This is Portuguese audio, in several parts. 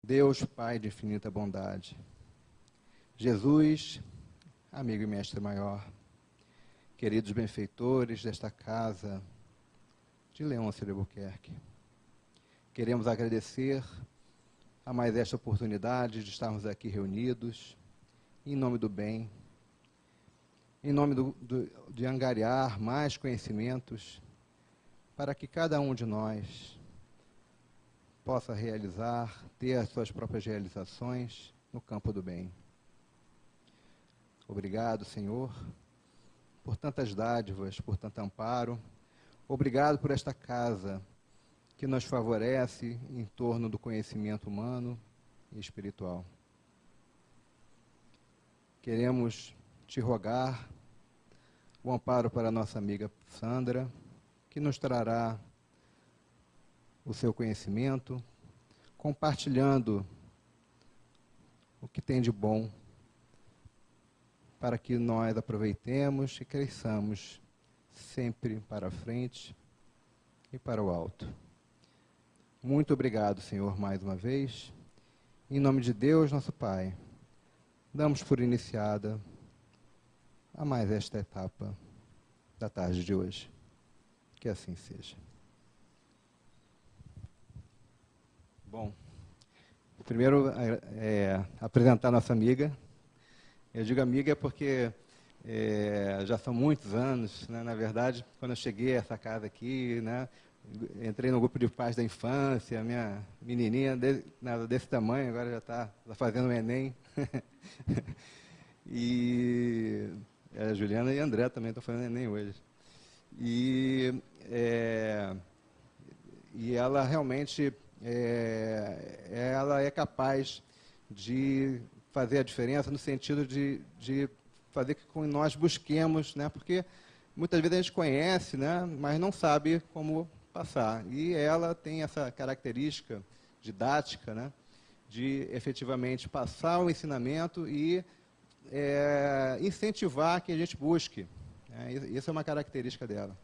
Deus, Pai de infinita bondade, Jesus, amigo e mestre maior, queridos benfeitores desta casa de Leôncio de Albuquerque, queremos agradecer a mais esta oportunidade de estarmos aqui reunidos, em nome do bem, em nome de angariar mais conhecimentos, para que cada um de nós possa realizar, ter as suas próprias realizações no campo do bem. Obrigado, Senhor, por tantas dádivas, por tanto amparo. Obrigado por esta casa que nos favorece em torno do conhecimento humano e espiritual. Queremos te rogar o amparo para a nossa amiga Sandra, que nos trará o seu conhecimento, compartilhando o que tem de bom, para que nós aproveitemos e cresçamos sempre para a frente e para o alto. Muito obrigado, Senhor, mais uma vez. Em nome de Deus, nosso Pai, damos por iniciada a mais esta etapa da tarde de hoje. Que assim seja. Bom, primeiro apresentar a nossa amiga. Eu digo amiga porque já são muitos anos, né? Na verdade, quando eu cheguei a essa casa aqui, né, entrei no grupo de pais da infância, a minha menininha desse tamanho, agora já está fazendo o Enem. E a Juliana e a André também estão fazendo Enem hoje. E ela realmente... ela é capaz de fazer a diferença no sentido de fazer com que nós busquemos, né? Porque muitas vezes a gente conhece, né? Mas não sabe como passar. E ela tem essa característica didática, né? De efetivamente passar o ensinamento e incentivar que a gente busque. Isso é uma característica dela.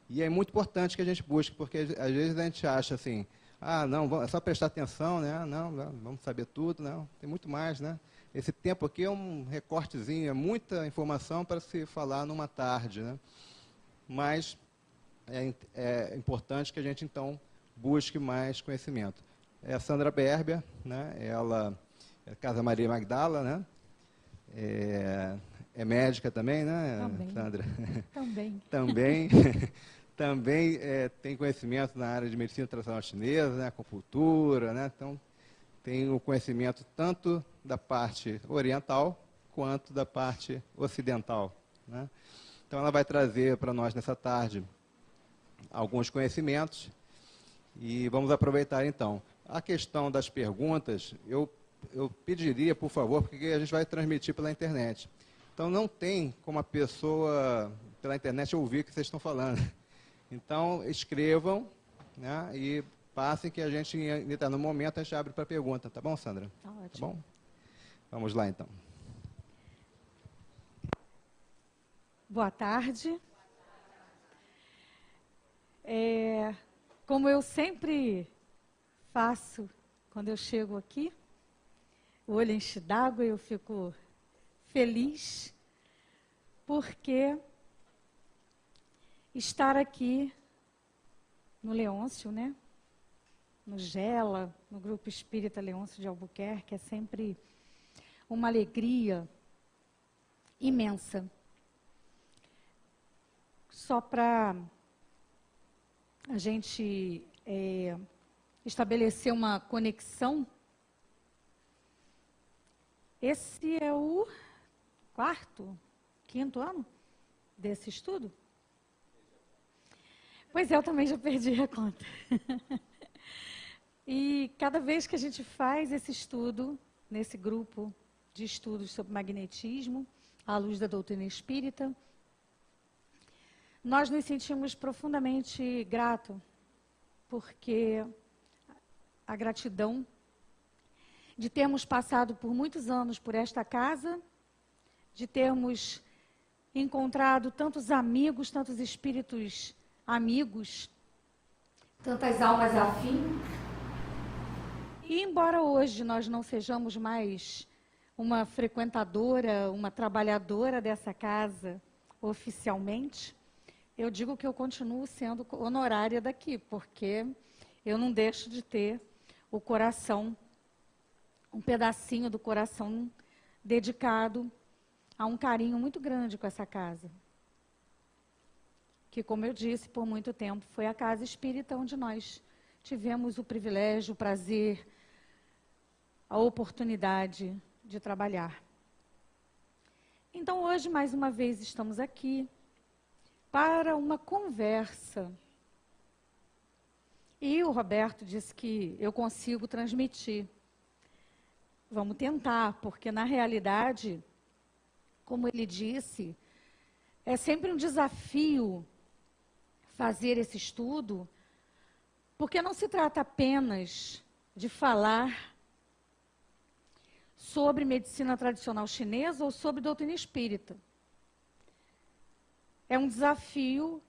E é muito importante que a gente busque, porque às vezes a gente acha assim... Ah, não, é só prestar atenção, né? Não, vamos saber tudo, não. Tem muito mais, né? Esse tempo aqui é um recortezinho, é muita informação para se falar numa tarde, né? Mas é importante que a gente, então, busque mais conhecimento. É a Sandra Berber, né? Ela é Casa Maria Magdala, né? É médica também, né, também. Sandra? Também. Também. Também tem conhecimento na área de medicina tradicional chinesa, né, acupuntura, né, então tem o conhecimento tanto da parte oriental quanto da parte ocidental, né? Então ela vai trazer para nós nessa tarde alguns conhecimentos e vamos aproveitar então. A questão das perguntas, eu pediria, por favor, porque a gente vai transmitir pela internet. Então não tem como a pessoa pela internet ouvir o que vocês estão falando. Então, escrevam, né, e passem que a gente, no momento, a gente abre para pergunta. Tá bom, Sandra? Tá ótimo. Tá bom? Vamos lá, então. Boa tarde. Como eu sempre faço quando eu chego aqui, o olho enche d'água e eu fico feliz, porque... estar aqui no Leôncio, né? No GELA, no Grupo Espírita Leôncio de Albuquerque, é sempre uma alegria imensa. Só para a gente estabelecer uma conexão, esse é o quinto ano desse estudo? Pois é, eu também já perdi a conta. E cada vez que a gente faz esse estudo, nesse grupo de estudos sobre magnetismo, à luz da doutrina espírita, nós nos sentimos profundamente gratos, porque a gratidão de termos passado por muitos anos por esta casa, de termos encontrado tantos amigos, tantos espíritos amigos, tantas almas afins, E embora hoje nós não sejamos mais uma frequentadora, uma trabalhadora dessa casa oficialmente, eu digo que eu continuo sendo honorária daqui, porque eu não deixo de ter o coração, um pedacinho do coração dedicado a um carinho muito grande com essa casa. Que, como eu disse, por muito tempo foi a casa espírita onde nós tivemos o privilégio, o prazer, a oportunidade de trabalhar. Então, hoje, mais uma vez, estamos aqui para uma conversa. E o Roberto disse que eu consigo transmitir. Vamos tentar, porque, na realidade, como ele disse, é sempre um desafio fazer esse estudo, porque não se trata apenas de falar sobre medicina tradicional chinesa ou sobre doutrina espírita. É um desafio,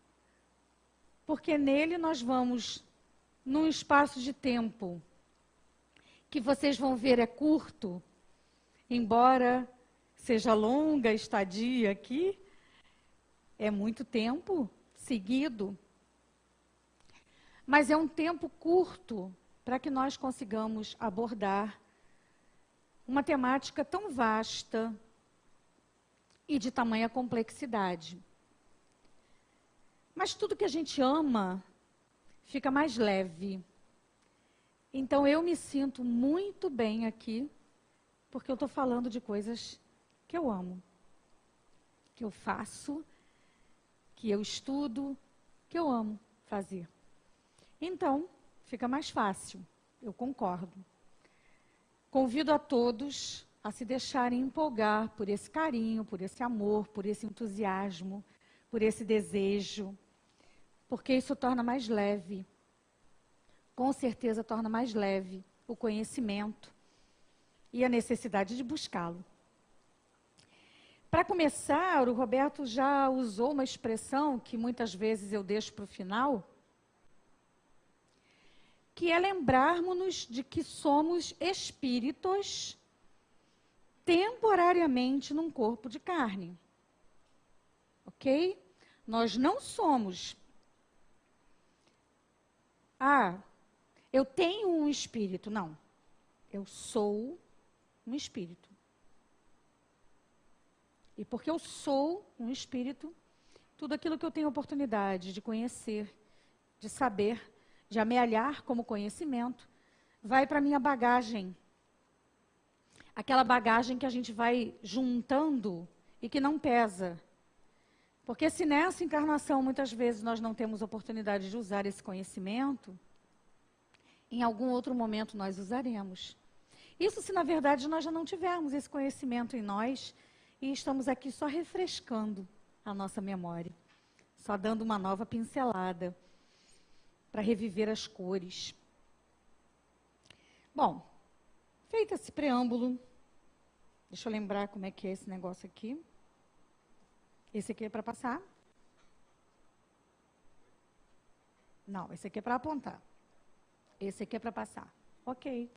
porque nele nós vamos, num espaço de tempo que vocês vão ver é curto, embora seja longa a estadia aqui, é muito tempo seguido, mas é um tempo curto para que nós consigamos abordar uma temática tão vasta e de tamanha complexidade. Mas tudo que a gente ama fica mais leve. Então eu me sinto muito bem aqui, porque eu estou falando de coisas que eu amo, que eu faço, que eu estudo, que eu amo fazer. Então, fica mais fácil, eu concordo. Convido a todos a se deixarem empolgar por esse carinho, por esse amor, por esse entusiasmo, por esse desejo, porque isso torna mais leve, com certeza torna mais leve o conhecimento e a necessidade de buscá-lo. Para começar, o Roberto já usou uma expressão que muitas vezes eu deixo para o final, que é lembrarmos-nos de que somos espíritos temporariamente num corpo de carne. Ok? Nós não somos. Eu tenho um espírito. Não. Eu sou um espírito. E porque eu sou um espírito, tudo aquilo que eu tenho oportunidade de conhecer, de saber, de amealhar como conhecimento, vai para a minha bagagem. Aquela bagagem que a gente vai juntando e que não pesa. Porque se nessa encarnação, muitas vezes, nós não temos oportunidade de usar esse conhecimento, em algum outro momento nós usaremos. Isso se, na verdade, nós já não tivermos esse conhecimento em nós e estamos aqui só refrescando a nossa memória, só dando uma nova pincelada para reviver as cores. Bom, feito esse preâmbulo, deixa eu lembrar como é que é esse negócio aqui. Esse aqui é para passar? Não, esse aqui é para apontar. Esse aqui é para passar. Ok.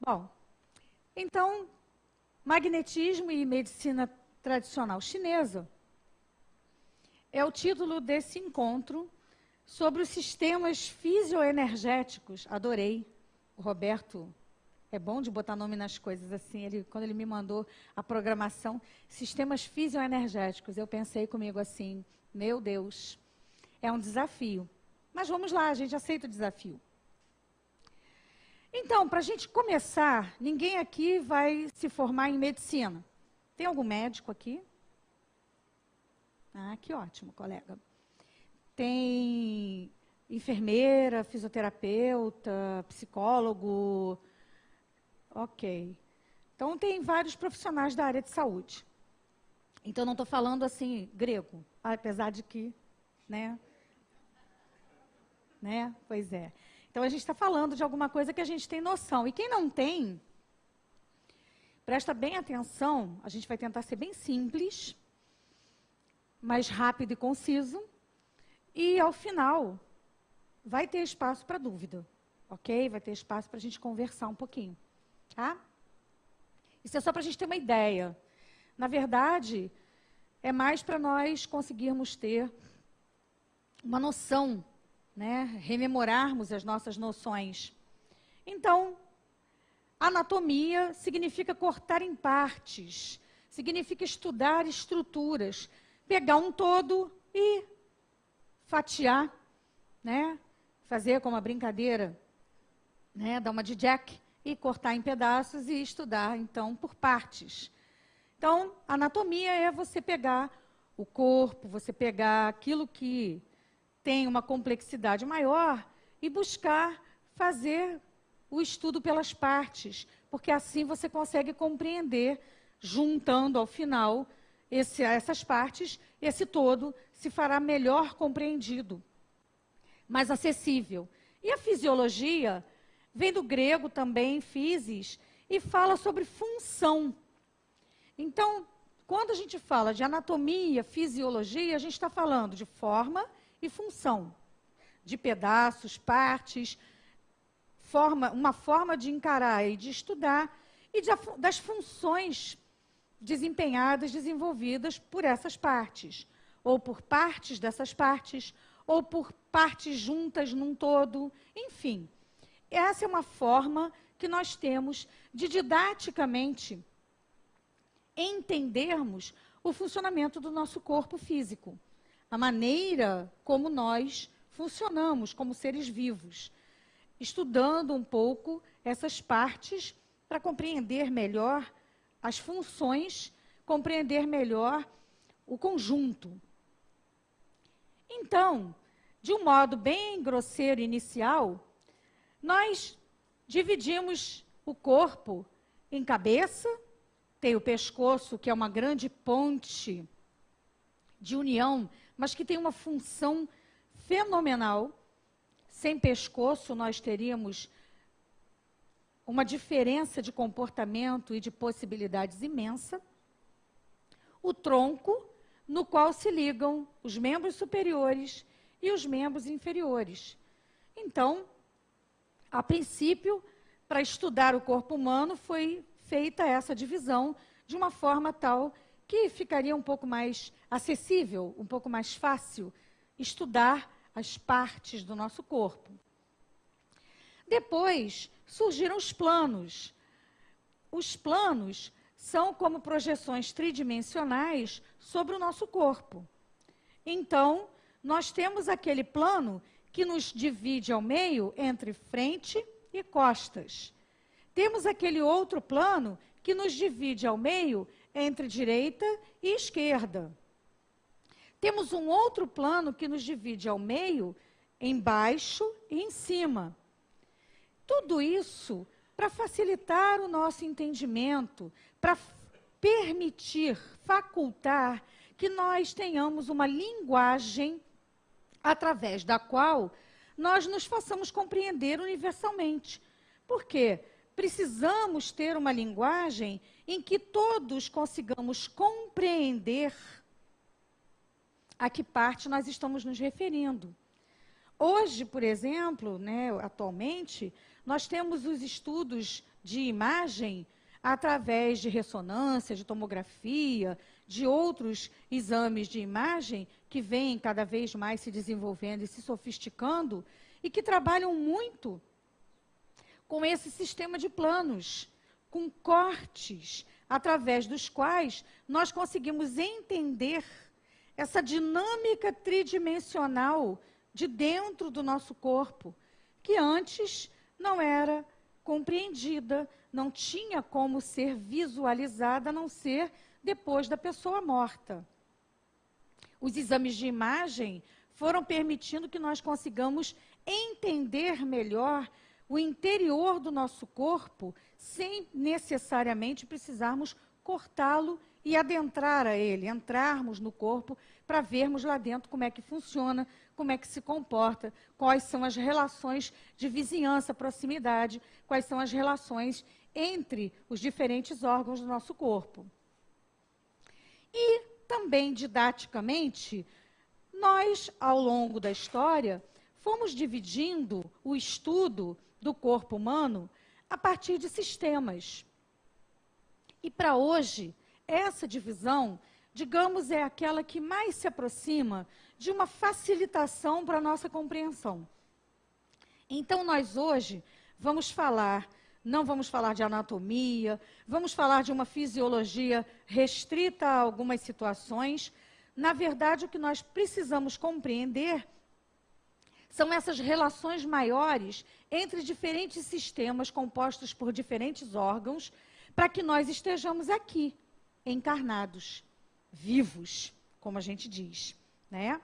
Bom, então, magnetismo e medicina tradicional chinesa é o título desse encontro sobre os sistemas fisioenergéticos. Adorei. O Roberto é bom de botar nome nas coisas assim. Quando ele me mandou a programação, sistemas fisioenergéticos, eu pensei comigo assim, meu Deus, é um desafio. Mas vamos lá, a gente aceita o desafio. Então, para a gente começar, ninguém aqui vai se formar em medicina. Tem algum médico aqui? Ah, que ótimo, colega. Tem enfermeira, fisioterapeuta, psicólogo. Ok. Então, tem vários profissionais da área de saúde. Então, não estou falando assim, grego, apesar de que, né? Pois é. Então, a gente está falando de alguma coisa que a gente tem noção. E quem não tem, presta bem atenção, a gente vai tentar ser bem simples, mais rápido e conciso, e, ao final, vai ter espaço para dúvida. ok? Vai ter espaço para a gente conversar um pouquinho, tá? Isso é só para a gente ter uma ideia. Na verdade, é mais para nós conseguirmos ter uma noção, né? Rememorarmos as nossas noções. Então, anatomia significa cortar em partes, significa estudar estruturas, pegar um todo e fatiar, né? Fazer como a brincadeira, né? Dar uma de Jack e cortar em pedaços e estudar, então, por partes. Então, anatomia é você pegar o corpo, você pegar aquilo que tem uma complexidade maior e buscar fazer o estudo pelas partes, porque assim você consegue compreender, juntando ao final essas partes, esse todo se fará melhor compreendido, mais acessível. E a fisiologia vem do grego também, physis, e fala sobre função. Então, quando a gente fala de anatomia, fisiologia, a gente está falando de forma e função, de pedaços, partes, uma forma de encarar e de estudar, e das funções desempenhadas, desenvolvidas por essas partes, ou por partes dessas partes, ou por partes juntas num todo, enfim. Essa é uma forma que nós temos de didaticamente entendermos o funcionamento do nosso corpo físico, a maneira como nós funcionamos como seres vivos, estudando um pouco essas partes para compreender melhor as funções, compreender melhor o conjunto. Então, de um modo bem grosseiro inicial, nós dividimos o corpo em cabeça, tem o pescoço, que é uma grande ponte de união, mas que tem uma função fenomenal. Sem pescoço, nós teríamos uma diferença de comportamento e de possibilidades imensa. O tronco, no qual se ligam os membros superiores e os membros inferiores. Então, a princípio, para estudar o corpo humano, foi feita essa divisão de uma forma tal que ficaria um pouco mais acessível, um pouco mais fácil estudar as partes do nosso corpo. Depois surgiram os planos. Os planos são como projeções tridimensionais sobre o nosso corpo. Então, nós temos aquele plano que nos divide ao meio entre frente e costas. Temos aquele outro plano que nos divide ao meio entre direita e esquerda. Temos um outro plano que nos divide ao meio, embaixo e em cima. Tudo isso para facilitar o nosso entendimento, para permitir, facultar que nós tenhamos uma linguagem através da qual nós nos façamos compreender universalmente. Por quê? Precisamos ter uma linguagem em que todos consigamos compreender a que parte nós estamos nos referindo. Hoje, por exemplo, né, atualmente, nós temos os estudos de imagem através de ressonância, de tomografia, de outros exames de imagem que vêm cada vez mais se desenvolvendo e se sofisticando e que trabalham muito com esse sistema de planos, com cortes, através dos quais nós conseguimos entender essa dinâmica tridimensional de dentro do nosso corpo, que antes não era compreendida, não tinha como ser visualizada, a não ser depois da pessoa morta. Os exames de imagem foram permitindo que nós consigamos entender melhor o interior do nosso corpo, sem necessariamente precisarmos cortá-lo e adentrar a ele, entrarmos no corpo para vermos lá dentro como é que funciona, como é que se comporta, quais são as relações de vizinhança, proximidade, quais são as relações entre os diferentes órgãos do nosso corpo. E também, didaticamente, nós, ao longo da história, fomos dividindo o estudo do corpo humano a partir de sistemas. E para hoje, essa divisão, digamos, é aquela que mais se aproxima de uma facilitação para a nossa compreensão. Então, nós hoje não vamos falar de anatomia, vamos falar de uma fisiologia restrita a algumas situações. Na verdade, o que nós precisamos compreender são essas relações maiores entre diferentes sistemas compostos por diferentes órgãos, para que nós estejamos aqui, encarnados, vivos, como a gente diz, né?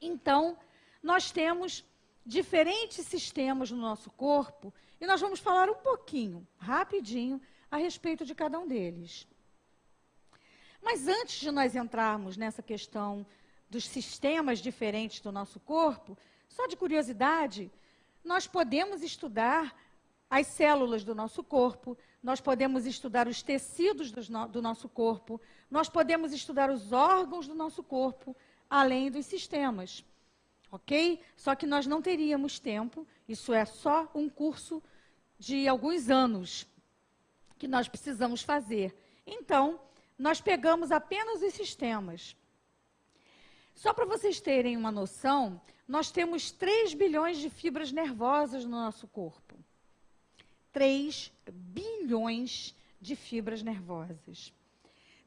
Então, nós temos diferentes sistemas no nosso corpo e nós vamos falar um pouquinho, rapidinho, a respeito de cada um deles. Mas antes de nós entrarmos nessa questão dos sistemas diferentes do nosso corpo, só de curiosidade, nós podemos estudar as células do nosso corpo, nós podemos estudar os tecidos do nosso corpo, nós podemos estudar os órgãos do nosso corpo, além dos sistemas, ok? Só que nós não teríamos tempo, isso é só um curso de alguns anos que nós precisamos fazer. Então, nós pegamos apenas os sistemas. Só para vocês terem uma noção, nós temos 3 bilhões de fibras nervosas no nosso corpo. 3 bilhões de fibras nervosas.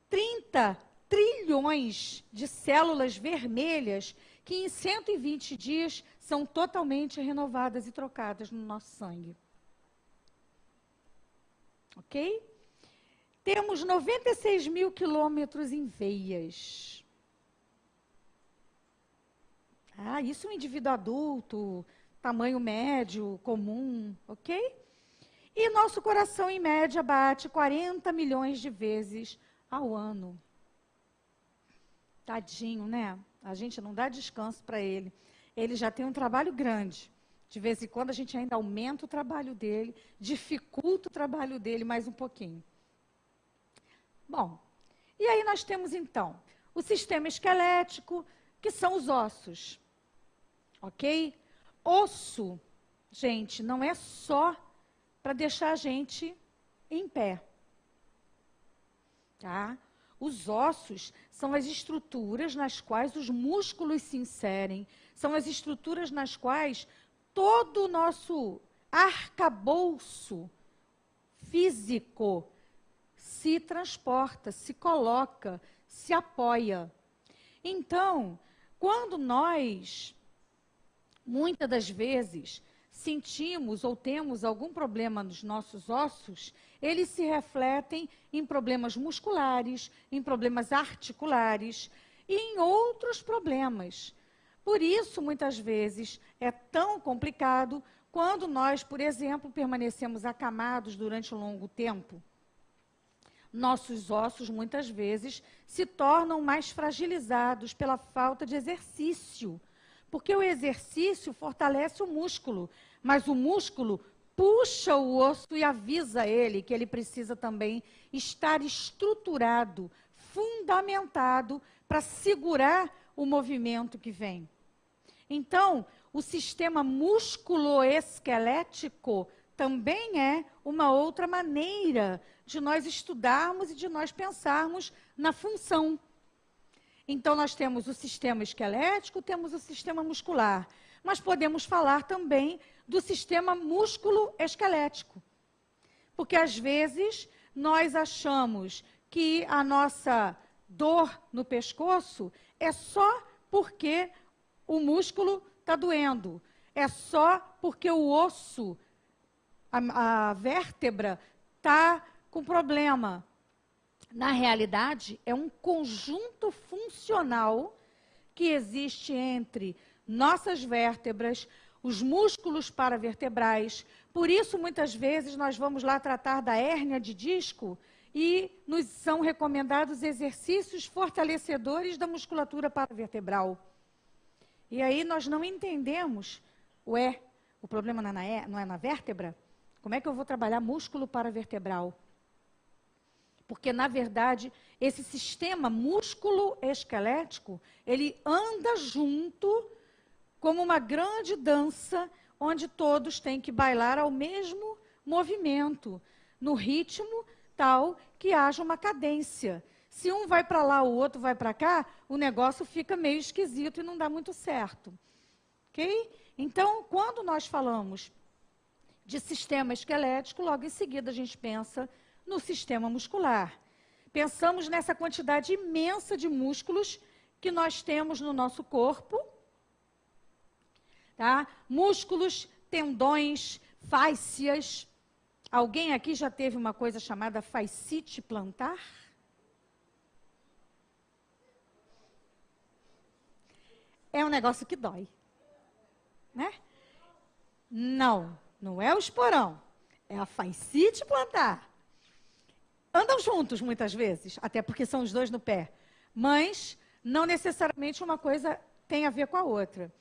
30 trilhões de células vermelhas que em 120 dias são totalmente renovadas e trocadas no nosso sangue. Ok? Temos 96 mil quilômetros em veias. Isso é um indivíduo adulto, tamanho médio, comum, ok? E nosso coração, em média, bate 40 milhões de vezes ao ano. Tadinho, né? A gente não dá descanso para ele. Ele já tem um trabalho grande. De vez em quando, a gente ainda aumenta o trabalho dele, dificulta o trabalho dele mais um pouquinho. Bom, e aí nós temos, então, o sistema esquelético, que são os ossos. Ok? Osso, gente, não é só para deixar a gente em pé. Tá? Os ossos são as estruturas nas quais os músculos se inserem, são as estruturas nas quais todo o nosso arcabouço físico se transporta, se coloca, se apoia. Então, quando nós, muitas das vezes, sentimos ou temos algum problema nos nossos ossos, eles se refletem em problemas musculares, em problemas articulares e em outros problemas. Por isso, muitas vezes, é tão complicado quando nós, por exemplo, permanecemos acamados durante um longo tempo. Nossos ossos, muitas vezes, se tornam mais fragilizados pela falta de exercício. Porque o exercício fortalece o músculo, mas o músculo puxa o osso e avisa ele que ele precisa também estar estruturado, fundamentado para segurar o movimento que vem. Então, o sistema músculo-esquelético também é uma outra maneira de nós estudarmos e de nós pensarmos na função. Então, nós temos o sistema esquelético, temos o sistema muscular, mas podemos falar também do sistema músculo-esquelético. Porque, às vezes, nós achamos que a nossa dor no pescoço é só porque o músculo está doendo, é só porque o osso, a vértebra, está com problema. Na realidade, é um conjunto funcional que existe entre nossas vértebras, os músculos paravertebrais. Por isso, muitas vezes, nós vamos lá tratar da hérnia de disco e nos são recomendados exercícios fortalecedores da musculatura paravertebral. E aí nós não entendemos, o problema não é na vértebra? Como é que eu vou trabalhar músculo paravertebral? Porque, na verdade, esse sistema músculo-esquelético, ele anda junto como uma grande dança, onde todos têm que bailar ao mesmo movimento, no ritmo tal que haja uma cadência. Se um vai para lá, o outro vai para cá, o negócio fica meio esquisito e não dá muito certo. Ok? Então, quando nós falamos de sistema esquelético, logo em seguida a gente pensa no sistema muscular. Pensamos nessa quantidade imensa de músculos que nós temos no nosso corpo, tá? Músculos, tendões, fáscias. Alguém aqui já teve uma coisa chamada fascite plantar? É um negócio que dói, né? Não é o esporão, é a fascite plantar. Andam juntos muitas vezes, até porque são os dois no pé, mas não necessariamente uma coisa tem a ver com a outra.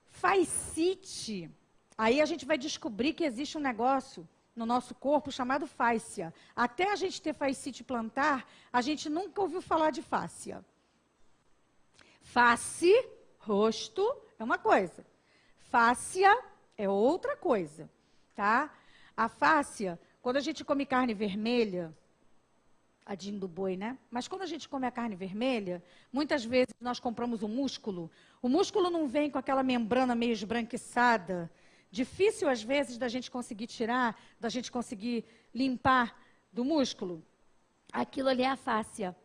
Fascite, aí a gente vai descobrir que existe um negócio no nosso corpo chamado fáscia. Até a gente ter fascite plantar, a gente nunca ouviu falar de fáscia. Face, rosto, é uma coisa. Fáscia é outra coisa, tá? A fáscia, quando a gente come carne vermelha, tadinho do boi, né? Mas quando a gente come a carne vermelha, muitas vezes nós compramos o músculo. O músculo não vem com aquela membrana meio esbranquiçada. Difícil, às vezes, da gente conseguir tirar, da gente conseguir limpar do músculo. Aquilo ali é a fáscia.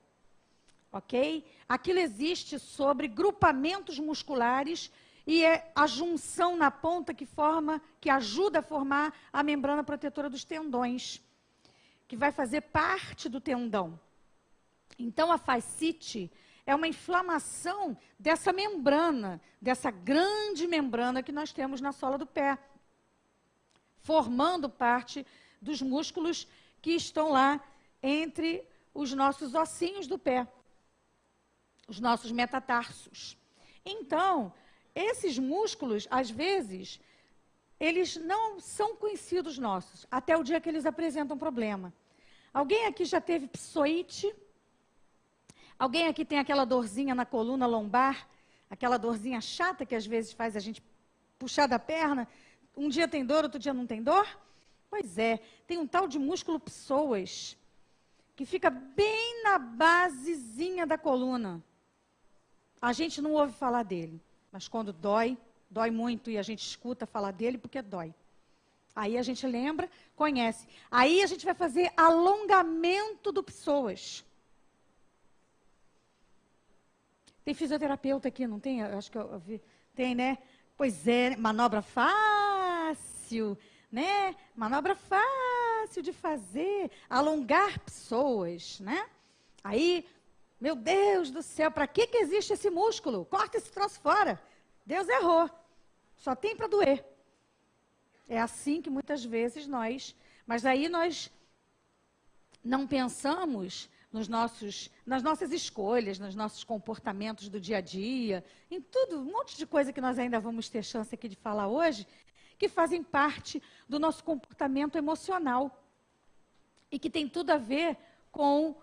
Ok? Aquilo existe sobre grupamentos musculares e é a junção na ponta que ajuda a formar a membrana protetora dos tendões, que vai fazer parte do tendão. Então, a fascite é uma inflamação dessa membrana, dessa grande membrana que nós temos na sola do pé, formando parte dos músculos que estão lá entre os nossos ossinhos do pé, os nossos metatarsos. Então, esses músculos, às vezes, eles não são conhecidos nossos, até o dia que eles apresentam problema. Alguém aqui já teve psoite? Alguém aqui tem aquela dorzinha na coluna lombar? Aquela dorzinha chata que às vezes faz a gente puxar da perna? Um dia tem dor, outro dia não tem dor? Pois é, tem um tal de músculo psoas, que fica bem na basezinha da coluna. A gente não ouve falar dele, mas quando dói, dói muito e a gente escuta falar dele porque dói. Aí a gente lembra, conhece. Aí a gente vai fazer alongamento do psoas. Tem fisioterapeuta aqui, não tem? Eu acho que eu vi. Tem, né? Pois é, manobra fácil, né? Manobra fácil de fazer. Alongar psoas, né? Aí, meu Deus do céu, para que existe esse músculo? Corta esse troço fora. Deus errou. Só tem para doer. É assim que muitas vezes mas aí nós não pensamos nas nossas escolhas, nos nossos comportamentos do dia a dia, em tudo, um monte de coisa que nós ainda vamos ter chance aqui de falar hoje, que fazem parte do nosso comportamento emocional e que tem tudo a ver com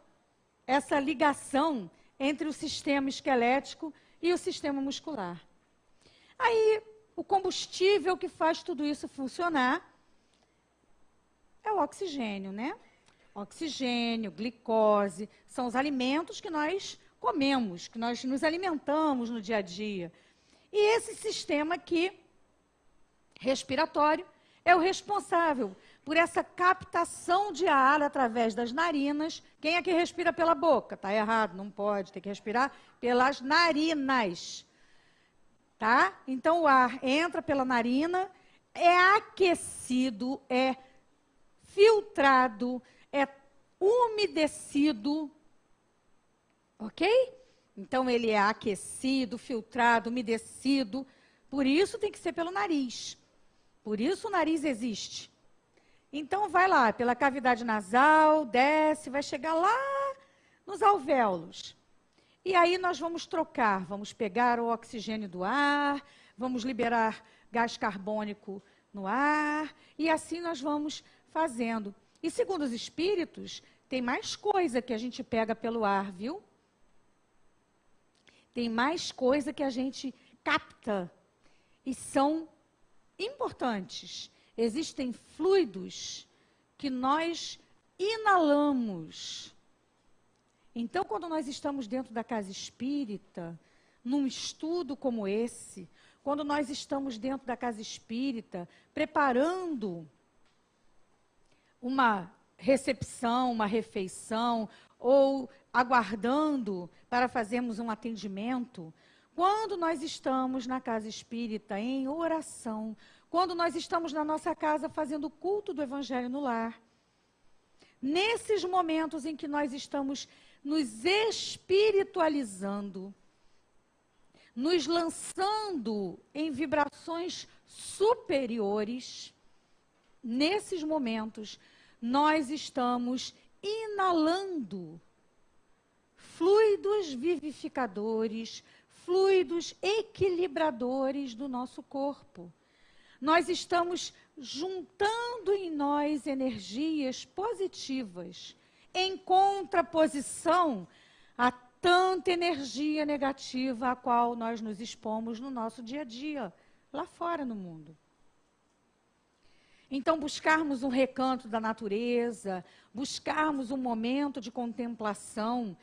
essa ligação entre o sistema esquelético e o sistema muscular. Aí, o combustível que faz tudo isso funcionar é o oxigênio, né? Oxigênio, glicose, são os alimentos que nós comemos, que nós nos alimentamos no dia a dia. E esse sistema aqui, respiratório, é o responsável por essa captação de ar através das narinas. Quem é que respira pela boca? Está errado, não pode, tem que respirar pelas narinas. Tá? Então, o ar entra pela narina, é aquecido, é filtrado, é umedecido, ok? Então, ele é aquecido, filtrado, umedecido, por isso tem que ser pelo nariz. Por isso o nariz existe. Então, vai lá, pela cavidade nasal, desce, vai chegar lá nos alvéolos. E aí nós vamos trocar, vamos pegar o oxigênio do ar, vamos liberar gás carbônico no ar, e assim nós vamos fazendo. E segundo os espíritos, tem mais coisa que a gente pega pelo ar, viu? Tem mais coisa que a gente capta. E são importantes. Existem fluidos que nós inalamos. Então, quando nós estamos dentro da casa espírita, num estudo como esse, quando nós estamos dentro da casa espírita, preparando uma recepção, uma refeição, ou aguardando para fazermos um atendimento, quando nós estamos na casa espírita em oração, quando nós estamos na nossa casa fazendo o culto do Evangelho no lar, nesses momentos em que nós estamos nos espiritualizando, nos lançando em vibrações superiores, nesses momentos, nós estamos inalando fluidos vivificadores, fluidos equilibradores do nosso corpo. Nós estamos juntando em nós energias positivas, em contraposição a tanta energia negativa a qual nós nos expomos no nosso dia a dia, lá fora no mundo. Então, buscarmos um recanto da natureza, buscarmos um momento de contemplação,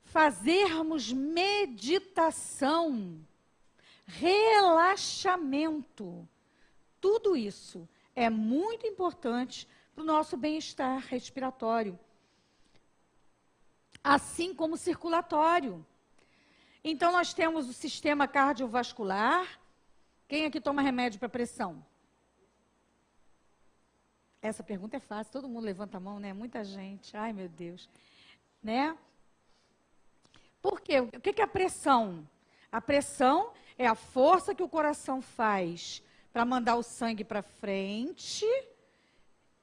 fazermos meditação, relaxamento, tudo isso é muito importante para o nosso bem-estar respiratório, assim como circulatório. Então, nós temos o sistema cardiovascular. Quem aqui toma remédio para pressão? Essa pergunta é fácil, todo mundo levanta a mão, né? Muita gente, ai meu Deus. Né? Por quê? O que é a pressão? A pressão é a força que o coração faz para mandar o sangue para frente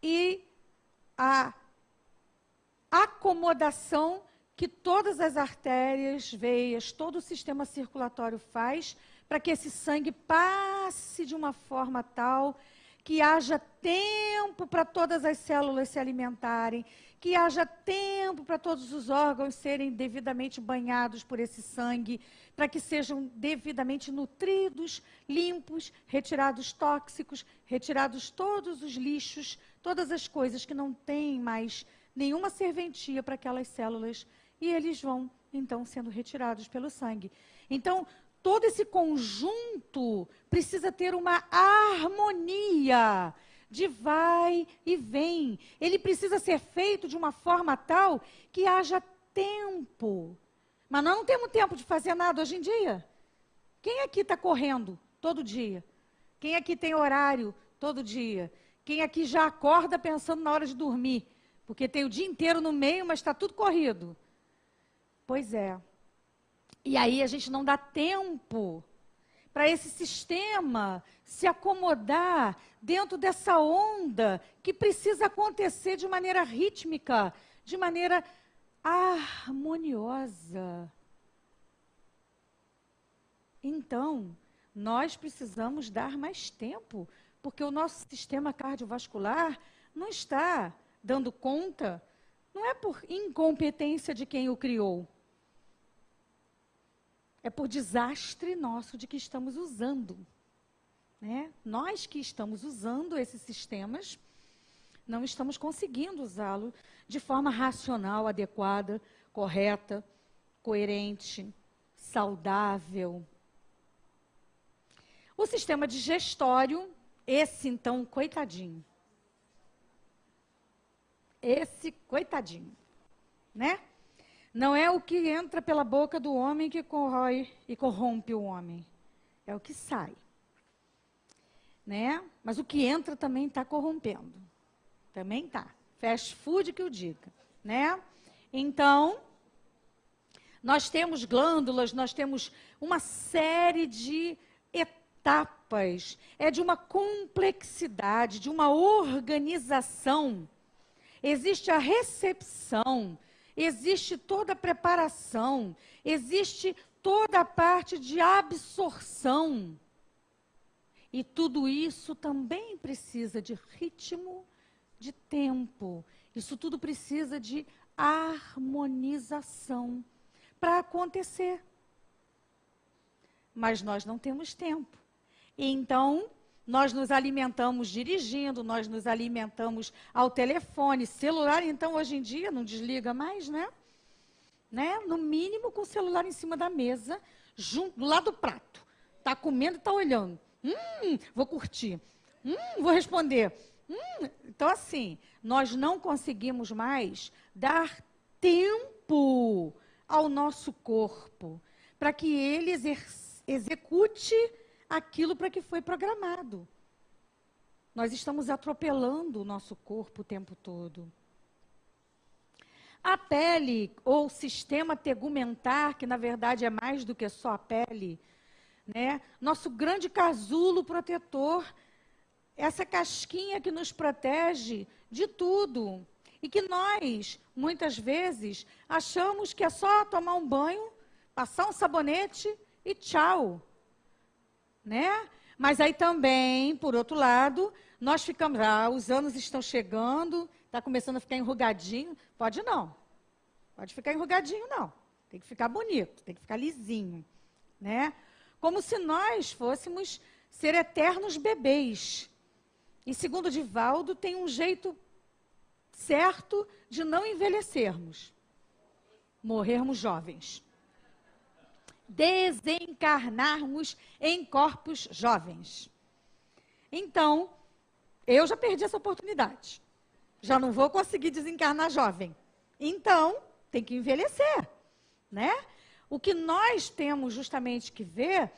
e a acomodação que todas as artérias, veias, todo o sistema circulatório faz para que esse sangue passe de uma forma tal que haja tempo para todas as células se alimentarem, que haja tempo para todos os órgãos serem devidamente banhados por esse sangue, para que sejam devidamente nutridos, limpos, retirados tóxicos, retirados todos os lixos, todas as coisas que não têm mais nenhuma serventia para aquelas células, e eles vão, então, sendo retirados pelo sangue. Então, todo esse conjunto precisa ter uma harmonia de vai e vem. Ele precisa ser feito de uma forma tal que haja tempo. Mas nós não temos tempo de fazer nada hoje em dia. Quem aqui está correndo todo dia? Quem aqui tem horário todo dia? Quem aqui já acorda pensando na hora de dormir? Porque tem o dia inteiro no meio, mas está tudo corrido. Pois é. E aí a gente não dá tempo para esse sistema se acomodar dentro dessa onda que precisa acontecer de maneira rítmica, de maneira harmoniosa. Então, nós precisamos dar mais tempo, porque o nosso sistema cardiovascular não está dando conta, não é por incompetência de quem o criou. É por desastre nosso de que estamos usando. Né? Nós que estamos usando esses sistemas, não estamos conseguindo usá-lo de forma racional, adequada, correta, coerente, saudável. O sistema digestório, esse então, coitadinho. Esse coitadinho, né? Não é o que entra pela boca do homem que corrói e corrompe o homem. É o que sai. Né? Mas o que entra também está corrompendo. Também está. Fast food que eu diga. Né? Então, nós temos glândulas, nós temos uma série de etapas. É de uma complexidade, de uma organização. Existe a recepção, existe toda a preparação, existe toda a parte de absorção. E tudo isso também precisa de ritmo, de tempo. Isso tudo precisa de harmonização para acontecer. Mas nós não temos tempo. Então, Nós nos alimentamos dirigindo, nós nos alimentamos ao telefone, celular, então hoje em dia não desliga mais, né? No mínimo com o celular em cima da mesa, junto, do lado do prato. Está comendo e está olhando. Vou curtir. Vou responder. Então, assim, nós não conseguimos mais dar tempo ao nosso corpo para que ele execute aquilo para que foi programado. Nós estamos atropelando o nosso corpo o tempo todo. A pele, ou sistema tegumentar, que na verdade é mais do que só a pele, né? Nosso grande casulo protetor, essa casquinha que nos protege de tudo. E que nós, muitas vezes, achamos que é só tomar um banho, passar um sabonete e tchau. Né? Mas aí também, por outro lado, nós ficamos, os anos estão chegando, está começando a ficar enrugadinho. Pode não. Pode ficar enrugadinho, não. Tem que ficar bonito, tem que ficar lisinho. Né? Como se nós fôssemos ser eternos bebês. E segundo Divaldo, tem um jeito certo de não envelhecermos. Morrermos jovens. Desencarnarmos em corpos jovens. Então, eu já perdi essa oportunidade. Já não vou conseguir desencarnar jovem. Então, tem que envelhecer, né? O que nós temos justamente que ver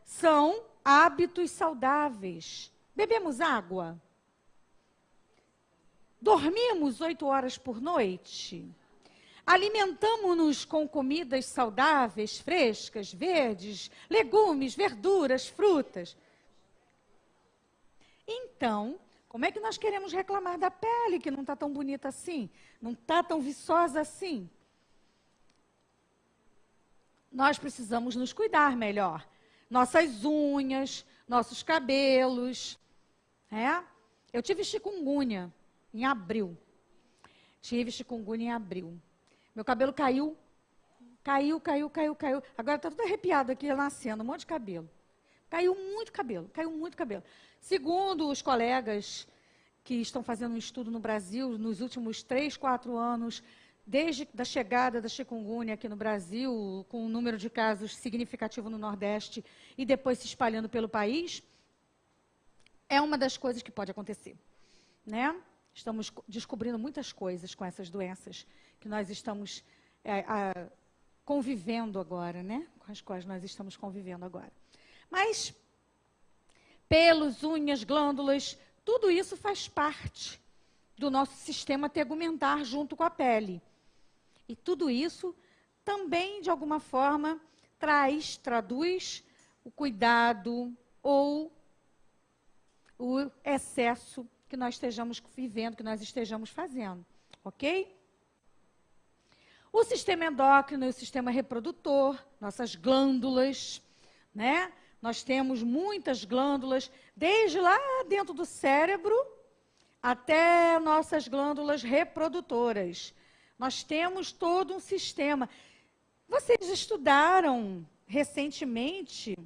são hábitos saudáveis. Bebemos água? Dormimos 8 horas por noite? Alimentamos-nos com comidas saudáveis, frescas, verdes, legumes, verduras, frutas. Então, como é que nós queremos reclamar da pele, que não está tão bonita assim? Não está tão viçosa assim? Nós precisamos nos cuidar melhor. Nossas unhas, nossos cabelos. Eu tive chikungunya em abril. Meu cabelo caiu. Agora está tudo arrepiado aqui, nascendo, um monte de cabelo. Caiu muito cabelo. Segundo os colegas que estão fazendo um estudo no Brasil, nos últimos 3, 4 anos, desde a chegada da chikungunya aqui no Brasil, com um número de casos significativo no Nordeste e depois se espalhando pelo país, é uma das coisas que pode acontecer. Né? Estamos descobrindo muitas coisas com essas doenças que nós estamos convivendo agora, né? Com as quais nós estamos convivendo agora. Mas pelos, unhas, glândulas, tudo isso faz parte do nosso sistema tegumentar junto com a pele. E tudo isso também, de alguma forma, traduz o cuidado ou o excesso que nós estejamos vivendo, que nós estejamos fazendo, ok? O sistema endócrino e o sistema reprodutor, nossas glândulas, né? Nós temos muitas glândulas, desde lá dentro do cérebro até nossas glândulas reprodutoras. Nós temos todo um sistema. Vocês estudaram recentemente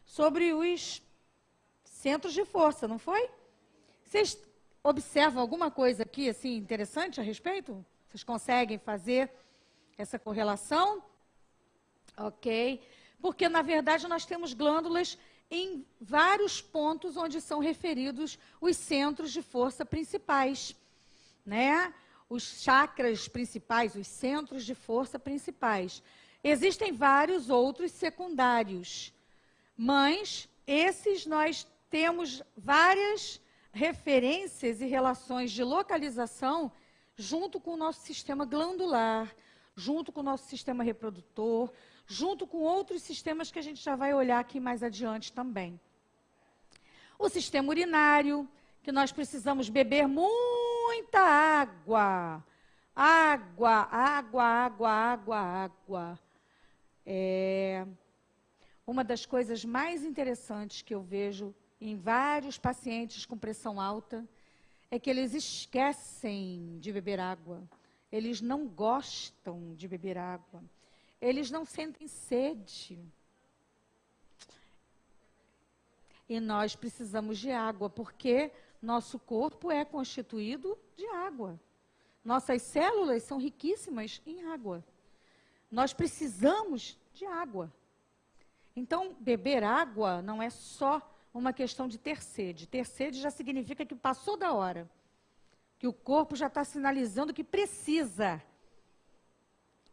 sobre os centros de força, não foi? Vocês observam alguma coisa aqui assim interessante a respeito? Vocês conseguem fazer essa correlação? Ok. Porque, na verdade, nós temos glândulas em vários pontos onde são referidos os centros de força principais, né? Os chakras principais, os centros de força principais. Existem vários outros secundários, mas esses nós temos várias referências e relações de localização junto com o nosso sistema glandular, junto com o nosso sistema reprodutor, junto com outros sistemas que a gente já vai olhar aqui mais adiante também. O sistema urinário, que nós precisamos beber muita água. Água. Uma das coisas mais interessantes que eu vejo em vários pacientes com pressão alta é que eles esquecem de beber água. Eles não gostam de beber água. Eles não sentem sede. E nós precisamos de água, porque nosso corpo é constituído de água. Nossas células são riquíssimas em água. Nós precisamos de água. Então, beber água não é só uma questão de ter sede. Ter sede já significa que passou da hora, que o corpo já está sinalizando que precisa.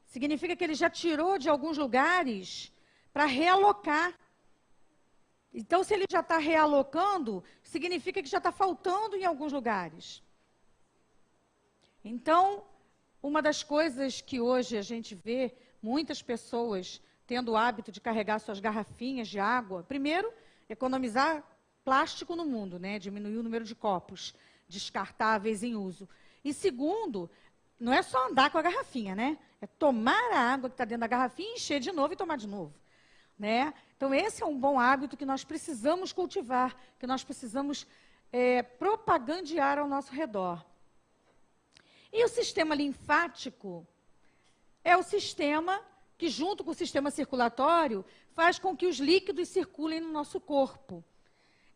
Significa que ele já tirou de alguns lugares para realocar. Então, se ele já está realocando, significa que já está faltando em alguns lugares. Então, uma das coisas que hoje a gente vê muitas pessoas tendo o hábito de carregar suas garrafinhas de água, primeiro, economizar plástico no mundo, né? Diminuir o número de copos descartáveis em uso. E segundo, não é só andar com a garrafinha, né? É tomar a água que está dentro da garrafinha, encher de novo e tomar de novo. Né? Então, esse é um bom hábito que nós precisamos cultivar, que nós precisamos propagandear ao nosso redor. E o sistema linfático é o sistema que, junto com o sistema circulatório, faz com que os líquidos circulem no nosso corpo.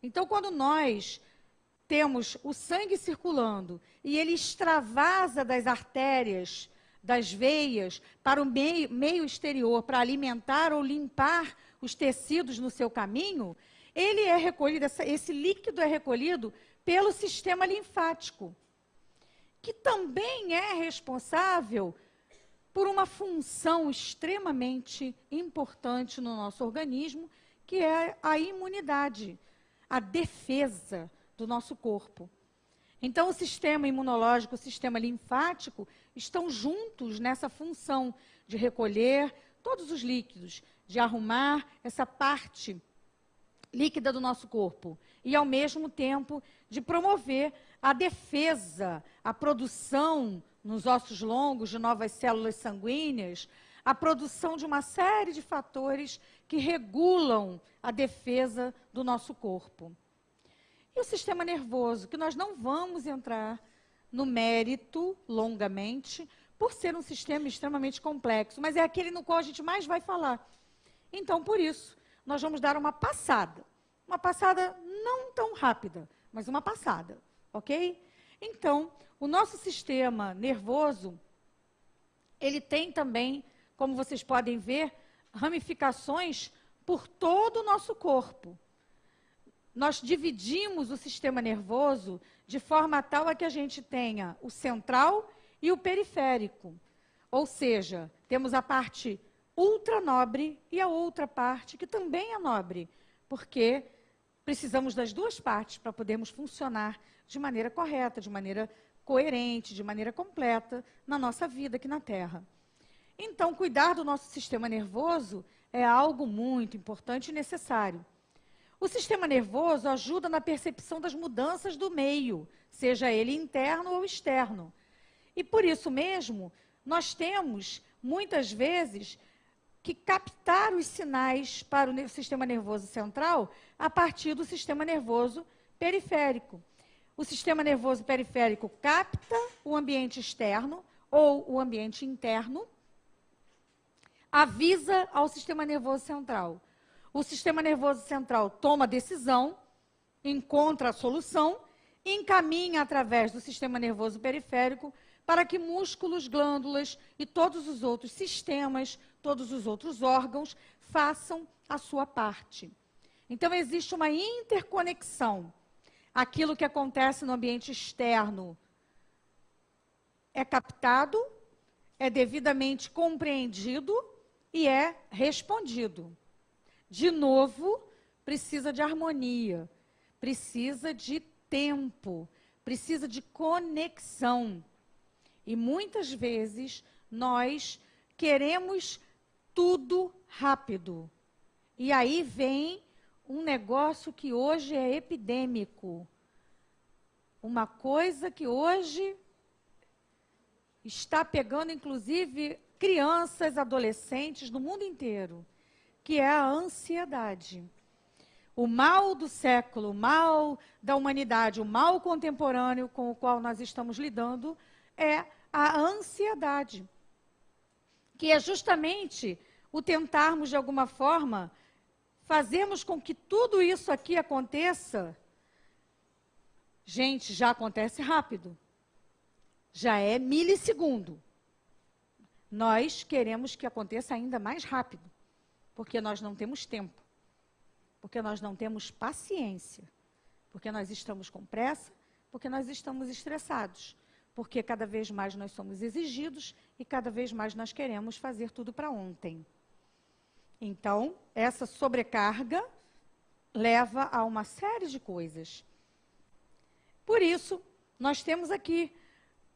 Então, quando nós temos o sangue circulando e ele extravasa das artérias, das veias, para o meio exterior, para alimentar ou limpar os tecidos no seu caminho, ele é recolhido, esse líquido é recolhido pelo sistema linfático, que também é responsável por uma função extremamente importante no nosso organismo, que é a imunidade, a defesa do nosso corpo. Então, o sistema imunológico, o sistema linfático, estão juntos nessa função de recolher todos os líquidos, de arrumar essa parte líquida do nosso corpo e, ao mesmo tempo, de promover a defesa, a produção nos ossos longos de novas células sanguíneas, a produção de uma série de fatores que regulam a defesa do nosso corpo. E o sistema nervoso, que nós não vamos entrar no mérito longamente, por ser um sistema extremamente complexo, mas é aquele no qual a gente mais vai falar. Então, por isso, nós vamos dar uma passada não tão rápida, mas uma passada, ok? Então, o nosso sistema nervoso, ele tem também, como vocês podem ver, ramificações por todo o nosso corpo. Nós dividimos o sistema nervoso de forma tal a que a gente tenha o central e o periférico. Ou seja, temos a parte ultranobre e a outra parte que também é nobre, porque precisamos das duas partes para podermos funcionar de maneira correta, de maneira coerente, de maneira completa na nossa vida aqui na Terra. Então, cuidar do nosso sistema nervoso é algo muito importante e necessário. O sistema nervoso ajuda na percepção das mudanças do meio, seja ele interno ou externo. E por isso mesmo, nós temos, muitas vezes, que captar os sinais para o sistema nervoso central a partir do sistema nervoso periférico. O sistema nervoso periférico capta o ambiente externo ou o ambiente interno, avisa ao sistema nervoso central. O sistema nervoso central toma decisão, encontra a solução e encaminha através do sistema nervoso periférico para que músculos, glândulas e todos os outros sistemas, todos os outros órgãos façam a sua parte. Então, existe uma interconexão. Aquilo que acontece no ambiente externo é captado, é devidamente compreendido e é respondido. De novo, precisa de harmonia, precisa de tempo, precisa de conexão. E muitas vezes nós queremos tudo rápido. E aí vem um negócio que hoje é epidêmico. Uma coisa que hoje está pegando, inclusive, crianças, adolescentes do mundo inteiro, que é a ansiedade. O mal do século, o mal da humanidade, o mal contemporâneo com o qual nós estamos lidando é a ansiedade, que é justamente o tentarmos, de alguma forma, fazermos com que tudo isso aqui aconteça, gente, já acontece rápido. Já é milissegundo. Nós queremos que aconteça ainda mais rápido, porque nós não temos tempo, porque nós não temos paciência, porque nós estamos com pressa, porque nós estamos estressados, porque cada vez mais nós somos exigidos e cada vez mais nós queremos fazer tudo para ontem. Então, essa sobrecarga leva a uma série de coisas. Por isso, nós temos aqui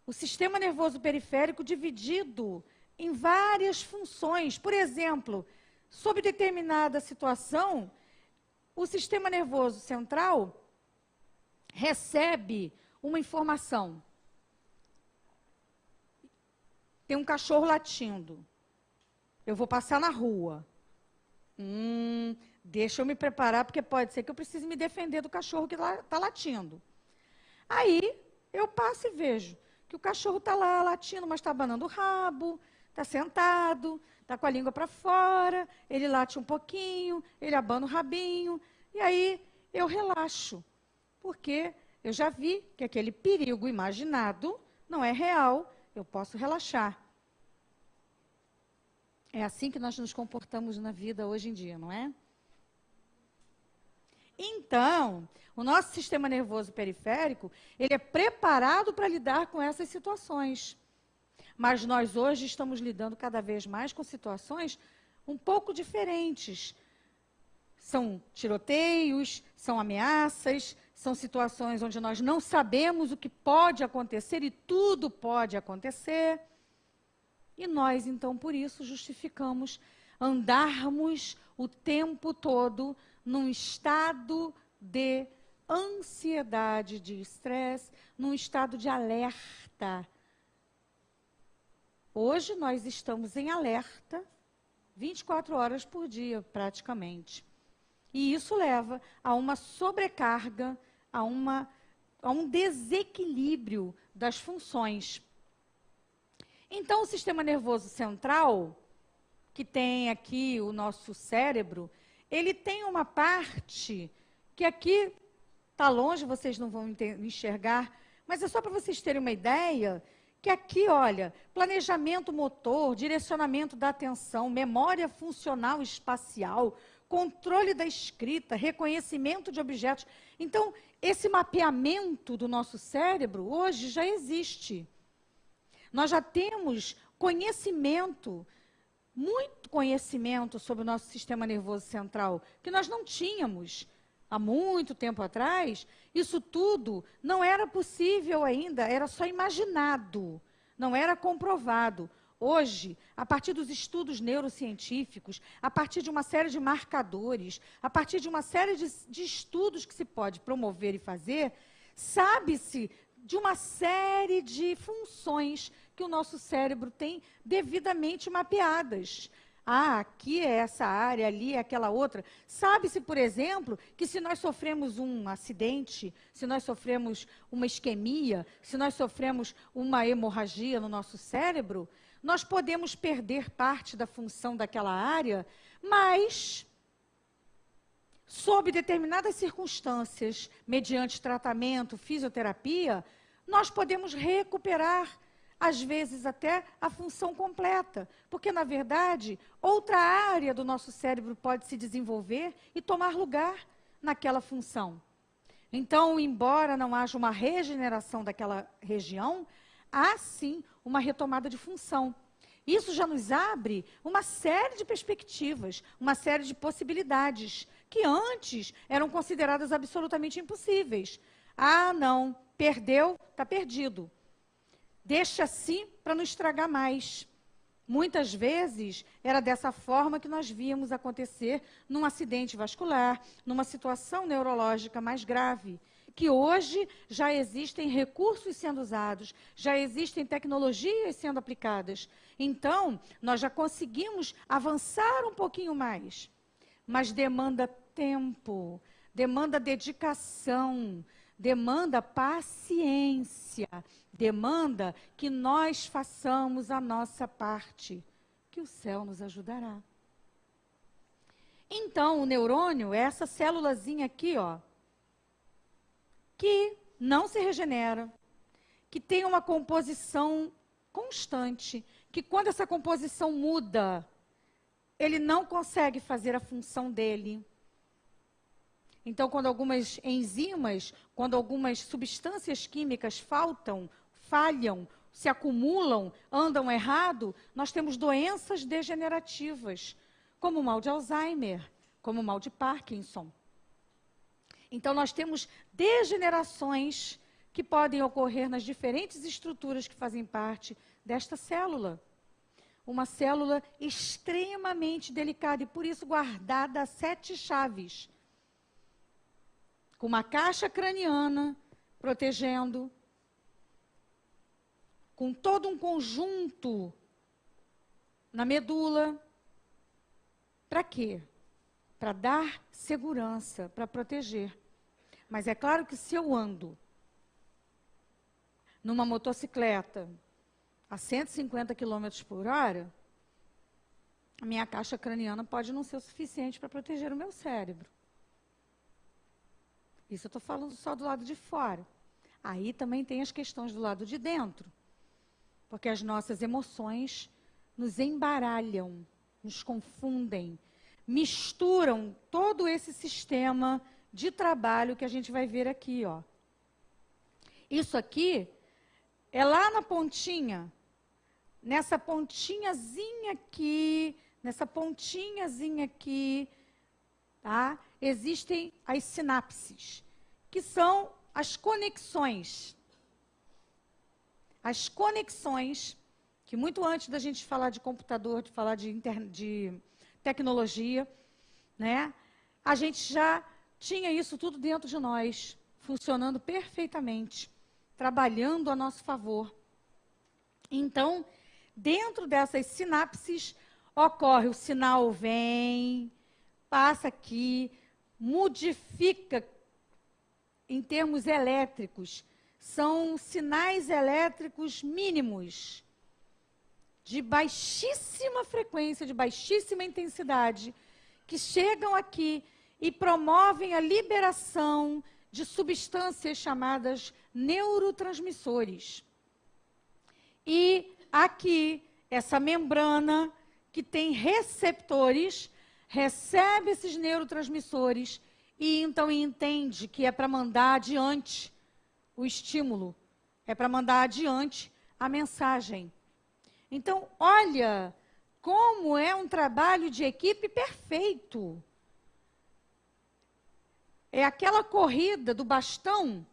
o sistema nervoso periférico dividido em várias funções. Por exemplo, sob determinada situação, o sistema nervoso central recebe uma informação. Tem um cachorro latindo. Eu vou passar na rua. Deixa eu me preparar, porque pode ser que eu precise me defender do cachorro que está latindo. Aí, eu passo e vejo que o cachorro está lá latindo, mas está abanando o rabo, está sentado, está com a língua para fora, ele late um pouquinho, ele abana o rabinho, e aí eu relaxo, porque eu já vi que aquele perigo imaginado não é real, eu posso relaxar. É assim que nós nos comportamos na vida hoje em dia, não é? Então, o nosso sistema nervoso periférico, ele é preparado para lidar com essas situações. Mas nós hoje estamos lidando cada vez mais com situações um pouco diferentes. São tiroteios, são ameaças, são situações onde nós não sabemos o que pode acontecer e tudo pode acontecer. E nós, então, por isso, justificamos andarmos o tempo todo num estado de ansiedade, de estresse, num estado de alerta. Hoje nós estamos em alerta 24 horas por dia, praticamente. E isso leva a uma sobrecarga, a um desequilíbrio das funções. Então, o sistema nervoso central, que tem aqui o nosso cérebro, ele tem uma parte que aqui está longe, vocês não vão enxergar, mas é só para vocês terem uma ideia, que aqui, olha, planejamento motor, direcionamento da atenção, memória funcional espacial, controle da escrita, reconhecimento de objetos. Então, esse mapeamento do nosso cérebro hoje já existe. Nós já temos conhecimento, muito conhecimento sobre o nosso sistema nervoso central, que nós não tínhamos há muito tempo atrás. Isso tudo não era possível ainda, era só imaginado, não era comprovado. Hoje, a partir dos estudos neurocientíficos, a partir de uma série de marcadores, a partir de uma série de estudos que se pode promover e fazer, sabe-se de uma série de funções que o nosso cérebro tem devidamente mapeadas. Aqui é essa área, ali é aquela outra. Sabe-se, por exemplo, que se nós sofremos um acidente, se nós sofremos uma isquemia, se nós sofremos uma hemorragia no nosso cérebro, nós podemos perder parte da função daquela área, mas, sob determinadas circunstâncias, mediante tratamento, fisioterapia, nós podemos recuperar, às vezes até, a função completa. Porque, na verdade, outra área do nosso cérebro pode se desenvolver e tomar lugar naquela função. Então, embora não haja uma regeneração daquela região, há sim uma retomada de função. Isso já nos abre uma série de perspectivas, uma série de possibilidades, que antes eram consideradas absolutamente impossíveis. Ah, não, perdeu, está perdido. Deixa assim para não estragar mais. Muitas vezes era dessa forma que nós víamos acontecer num acidente vascular, numa situação neurológica mais grave, que hoje já existem recursos sendo usados, já existem tecnologias sendo aplicadas. Então, nós já conseguimos avançar um pouquinho mais. Mas demanda tempo, demanda dedicação, demanda paciência, demanda que nós façamos a nossa parte, que o céu nos ajudará. Então, o neurônio é essa célulazinha aqui, ó, que não se regenera, que tem uma composição constante, que quando essa composição muda, ele não consegue fazer a função dele. Então, quando algumas enzimas, quando algumas substâncias químicas falham, se acumulam, andam errado, nós temos doenças degenerativas, como o mal de Alzheimer, como o mal de Parkinson. Então, nós temos degenerações que podem ocorrer nas diferentes estruturas que fazem parte desta célula. Uma célula extremamente delicada e, por isso, guardada a 7 chaves. Com uma caixa craniana protegendo, com todo um conjunto na medula. Para quê? Para dar segurança, para proteger. Mas é claro que se eu ando numa motocicleta a 150 km por hora, a minha caixa craniana pode não ser o suficiente para proteger o meu cérebro. Isso eu estou falando só do lado de fora. Aí também tem as questões do lado de dentro. Porque as nossas emoções nos embaralham, nos confundem, misturam todo esse sistema de trabalho que a gente vai ver aqui, ó. Isso aqui é lá na pontinha, nessa pontinhazinha aqui, tá? Existem as sinapses, que são as conexões. As conexões, que muito antes da gente falar de computador, de falar de tecnologia, né, a gente já tinha isso tudo dentro de nós, funcionando perfeitamente, trabalhando a nosso favor. Então, dentro dessas sinapses, ocorre o sinal vem, passa aqui, modifica em termos elétricos. São sinais elétricos mínimos, de baixíssima frequência, de baixíssima intensidade, que chegam aqui e promovem a liberação de substâncias chamadas neurotransmissores. E aqui, essa membrana, que tem receptores, recebe esses neurotransmissores e então entende que é para mandar adiante o estímulo, é para mandar adiante a mensagem. Então, olha como é um trabalho de equipe perfeito. É aquela corrida do bastão,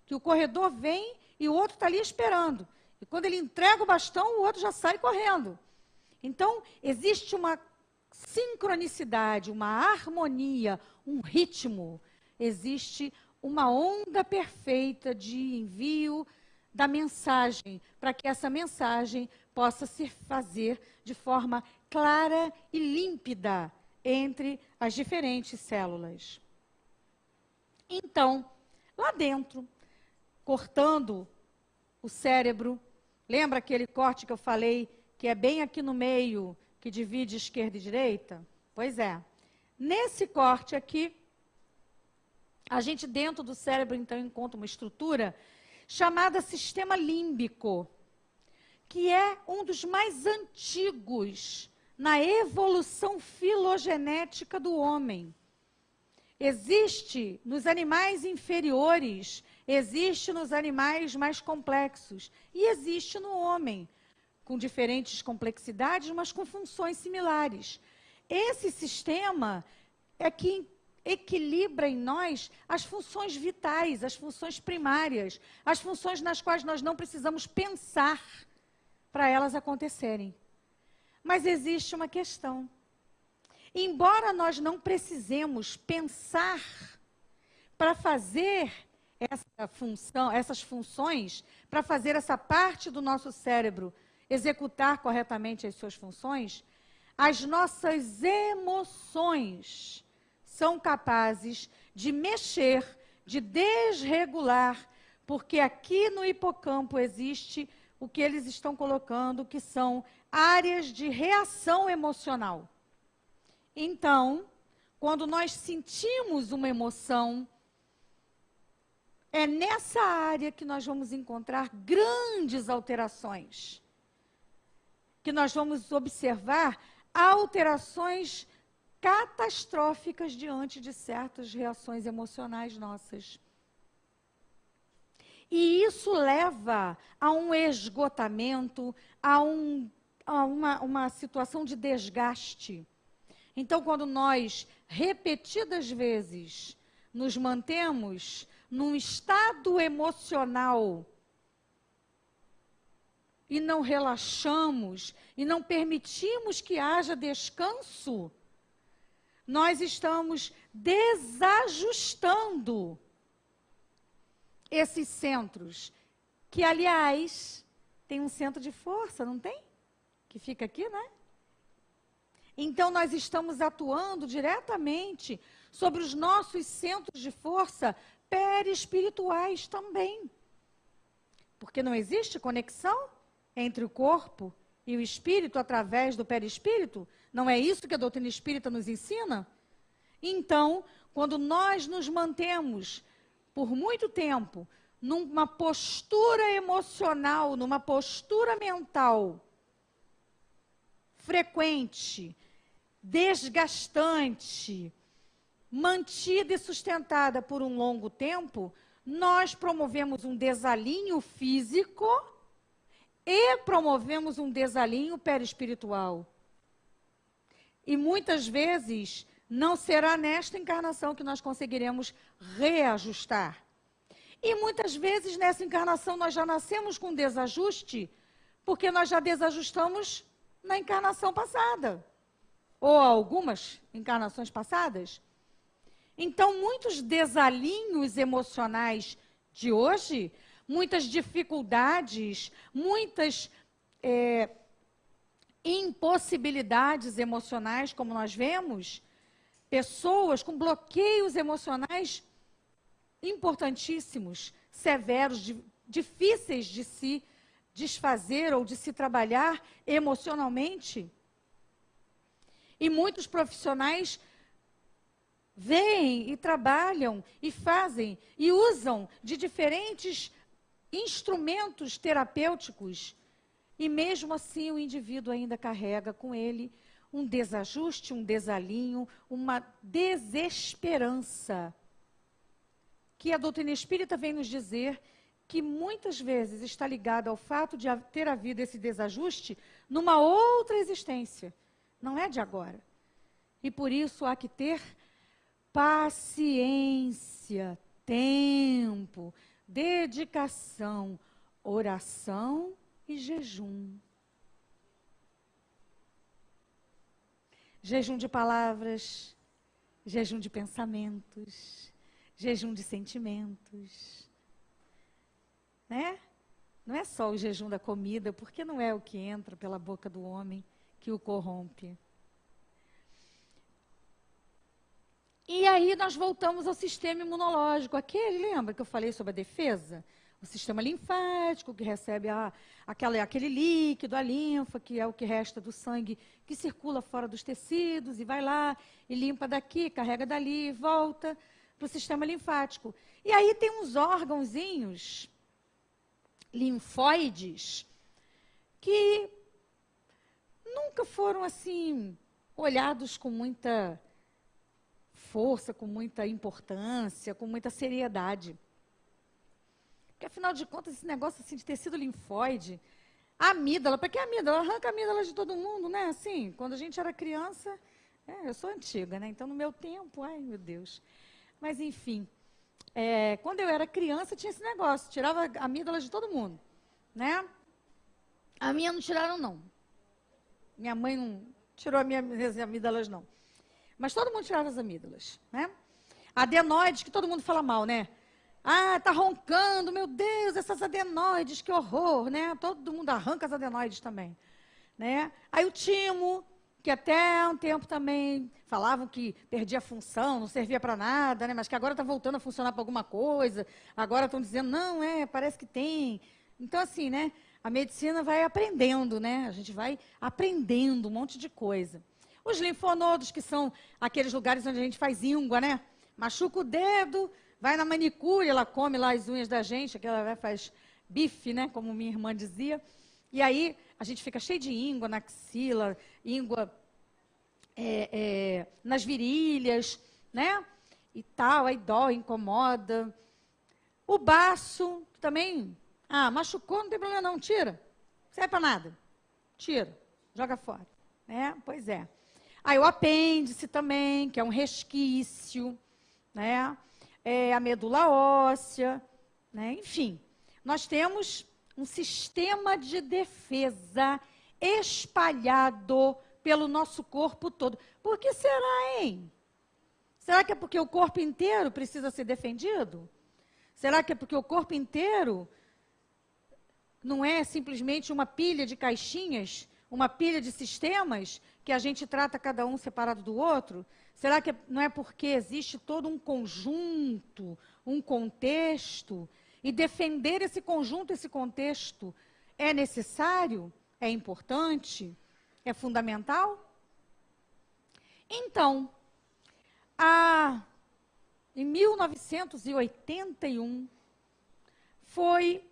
que o corredor vem e o outro está ali esperando. E quando ele entrega o bastão, o outro já sai correndo. Então, existe uma sincronicidade, uma harmonia, um ritmo. Existe uma onda perfeita de envio da mensagem, para que essa mensagem possa se fazer de forma clara e límpida entre as diferentes células. Então, lá dentro, cortando o cérebro, lembra aquele corte que eu falei, que é bem aqui no meio, que divide esquerda e direita? Pois é. Nesse corte aqui, a gente dentro do cérebro, então, encontra uma estrutura chamada sistema límbico, que é um dos mais antigos na evolução filogenética do homem. Existe nos animais inferiores, existe nos animais mais complexos e existe no homem, com diferentes complexidades, mas com funções similares. Esse sistema é que equilibra em nós as funções vitais, as funções primárias, as funções nas quais nós não precisamos pensar para elas acontecerem. Mas existe uma questão. Embora nós não precisemos pensar para fazer essas funções, para fazer essa parte do nosso cérebro executar corretamente as suas funções, as nossas emoções são capazes de mexer, de desregular, porque aqui no hipocampo existe o que eles estão colocando, que são áreas de reação emocional. Então, quando nós sentimos uma emoção, é nessa área que nós vamos encontrar grandes alterações. Que nós vamos observar alterações catastróficas diante de certas reações emocionais nossas. E isso leva a um esgotamento, a uma situação de desgaste. Então, quando nós, repetidas vezes, nos mantemos num estado emocional e não relaxamos, e não permitimos que haja descanso, nós estamos desajustando esses centros, que, aliás, tem um centro de força, não tem? Que fica aqui, né? Então, nós estamos atuando diretamente sobre os nossos centros de força perispirituais também. Porque não existe conexão entre o corpo e o espírito através do perispírito? Não é isso que a doutrina espírita nos ensina? Então, quando nós nos mantemos por muito tempo numa postura emocional, numa postura mental frequente, desgastante, mantida e sustentada por um longo tempo, nós promovemos um desalinho físico e promovemos um desalinho perispiritual. E muitas vezes não será nesta encarnação que nós conseguiremos reajustar. E muitas vezes nessa encarnação nós já nascemos com desajuste, porque nós já desajustamos na encarnação passada, ou algumas encarnações passadas. Então, muitos desalinhos emocionais de hoje, muitas dificuldades, muitas impossibilidades emocionais, como nós vemos, pessoas com bloqueios emocionais importantíssimos, severos, difíceis de se desfazer ou de se trabalhar emocionalmente. E muitos profissionais veem e trabalham e fazem e usam de diferentes instrumentos terapêuticos, e mesmo assim o indivíduo ainda carrega com ele um desajuste, um desalinho, uma desesperança, que a doutrina espírita vem nos dizer que muitas vezes está ligada ao fato de ter havido esse desajuste numa outra existência, não é de agora. E por isso há que ter paciência, tempo, dedicação, oração e jejum. Jejum de palavras, jejum de pensamentos, jejum de sentimentos, né? Não é só o jejum da comida, porque não é o que entra pela boca do homem que o corrompe. E aí nós voltamos ao sistema imunológico. Aquele, lembra que eu falei sobre a defesa? O sistema linfático, que recebe aquele líquido, a linfa, que é o que resta do sangue, que circula fora dos tecidos, e vai lá, e limpa daqui, carrega dali, e volta para o sistema linfático. E aí tem uns órgãozinhos linfóides que nunca foram assim olhados com muita força, com muita importância, com muita seriedade. Porque, afinal de contas, esse negócio assim, de tecido linfóide, a amígdala, para que a amígdala? Arranca a amígdala de todo mundo, né? Assim, quando a gente era criança, eu sou antiga, né? Então, no meu tempo, ai, meu Deus. Mas, enfim, quando eu era criança, tinha esse negócio, tirava a amígdala de todo mundo, né? A minha não tiraram, não. Minha mãe não tirou as minhas amígdalas, não. Mas todo mundo tirava as amígdalas, né? Adenoides, que todo mundo fala mal, né? Ah, tá roncando, meu Deus, essas adenoides, que horror, né? Todo mundo arranca as adenoides também, né? Aí o timo, que até um tempo também falavam que perdia a função, não servia para nada, né? Mas que agora está voltando a funcionar para alguma coisa. Agora estão dizendo, não, parece que tem. Então, assim, né? A medicina vai aprendendo, né? A gente vai aprendendo um monte de coisa. Os linfonodos, que são aqueles lugares onde a gente faz íngua, né? Machuca o dedo, vai na manicure, ela come lá as unhas da gente, que ela faz bife, né? Como minha irmã dizia. E aí a gente fica cheio de íngua na axila, íngua nas virilhas, né? E tal, aí dói, incomoda. O baço também, machucou, não tem problema não, tira. Não serve para nada. Tira, joga fora. Né? Pois é. Aí o apêndice também, que é um resquício, né? A medula óssea, né? Enfim, nós temos um sistema de defesa espalhado pelo nosso corpo todo. Por que será, hein? Será que é porque o corpo inteiro precisa ser defendido? Será que é porque o corpo inteiro não é simplesmente uma pilha de caixinhas, uma pilha de sistemas que a gente trata cada um separado do outro? Será que não é porque existe todo um conjunto, um contexto, e defender esse conjunto, esse contexto é necessário, é importante, é fundamental? Então, em 1981, foi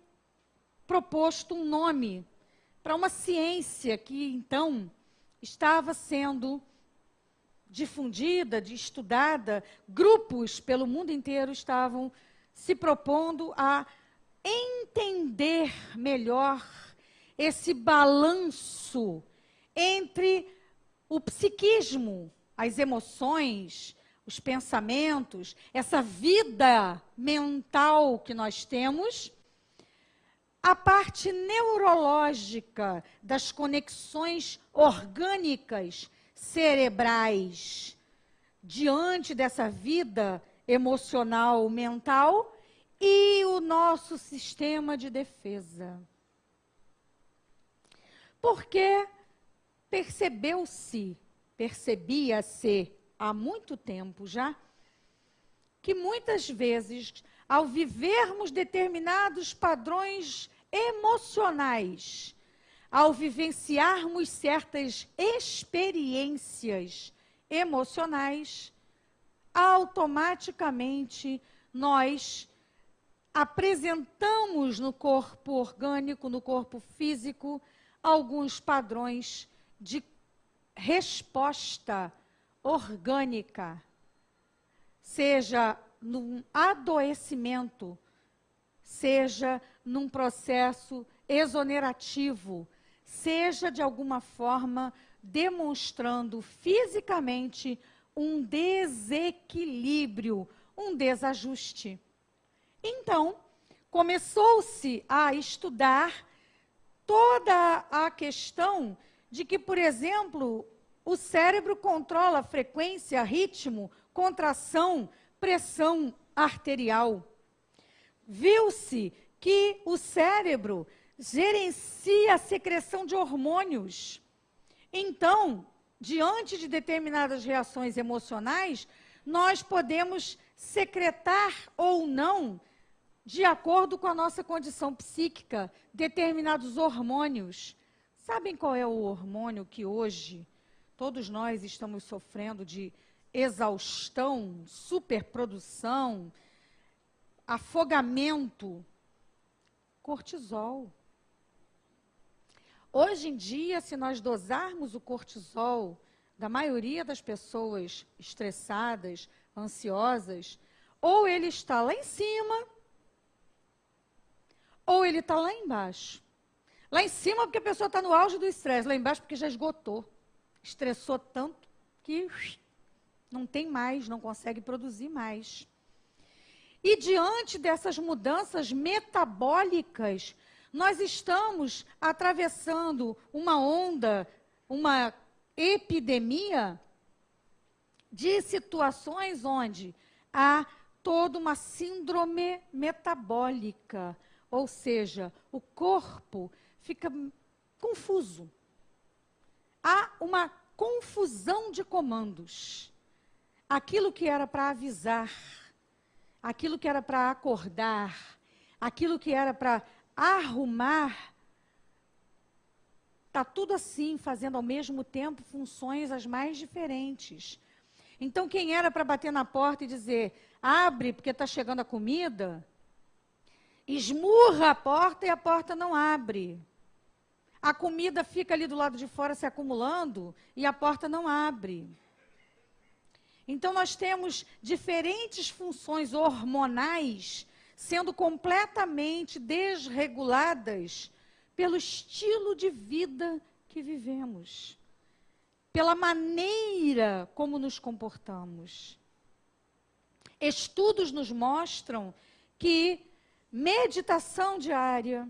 proposto um nome para uma ciência que, então, estava sendo difundida, estudada, grupos pelo mundo inteiro estavam se propondo a entender melhor esse balanço entre o psiquismo, as emoções, os pensamentos, essa vida mental que nós temos, a parte neurológica das conexões orgânicas cerebrais diante dessa vida emocional, mental, e o nosso sistema de defesa. Porque percebia-se há muito tempo já, que muitas vezes, ao vivermos determinados padrões emocionais, ao vivenciarmos certas experiências emocionais, automaticamente nós apresentamos no corpo orgânico, no corpo físico, alguns padrões de resposta orgânica, seja num adoecimento, seja num processo exonerativo, seja de alguma forma demonstrando fisicamente um desequilíbrio, um desajuste. Então, começou-se a estudar toda a questão de que, por exemplo, o cérebro controla frequência, ritmo, contração, pressão arterial. Viu-se que o cérebro gerencia a secreção de hormônios. Então, diante de determinadas reações emocionais, nós podemos secretar ou não, de acordo com a nossa condição psíquica, determinados hormônios. Sabem qual é o hormônio que hoje todos nós estamos sofrendo de exaustão, superprodução, afogamento? Cortisol. Hoje em dia, se nós dosarmos o cortisol da maioria das pessoas estressadas, ansiosas, ou ele está lá em cima, ou ele está lá embaixo. Lá em cima porque a pessoa está no auge do estresse, lá embaixo porque já esgotou. Estressou tanto que não tem mais, não consegue produzir mais. E diante dessas mudanças metabólicas, nós estamos atravessando uma onda, uma epidemia de situações onde há toda uma síndrome metabólica, ou seja, o corpo fica confuso. Há uma confusão de comandos. Aquilo que era para avisar, aquilo que era para acordar, aquilo que era para arrumar, Está tudo assim, fazendo ao mesmo tempo funções as mais diferentes. Então, quem era para bater na porta e dizer, abre porque está chegando a comida, esmurra a porta e a porta não abre. A comida fica ali do lado de fora se acumulando e a porta não abre. Então, nós temos diferentes funções hormonais sendo completamente desreguladas pelo estilo de vida que vivemos, pela maneira como nos comportamos. Estudos nos mostram que meditação diária,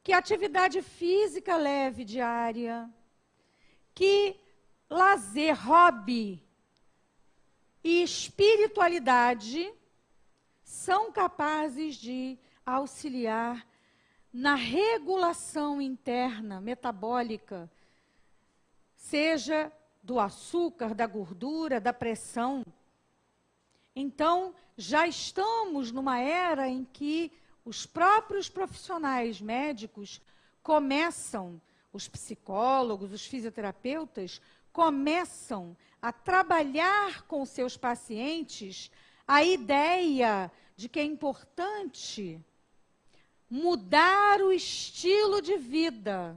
que atividade física leve diária, que lazer, hobby e espiritualidade são capazes de auxiliar na regulação interna metabólica, seja do açúcar, da gordura, da pressão. Então, já estamos numa era em que os próprios profissionais médicos começam, os psicólogos, os fisioterapeutas, começam a trabalhar com seus pacientes a ideia de que é importante mudar o estilo de vida.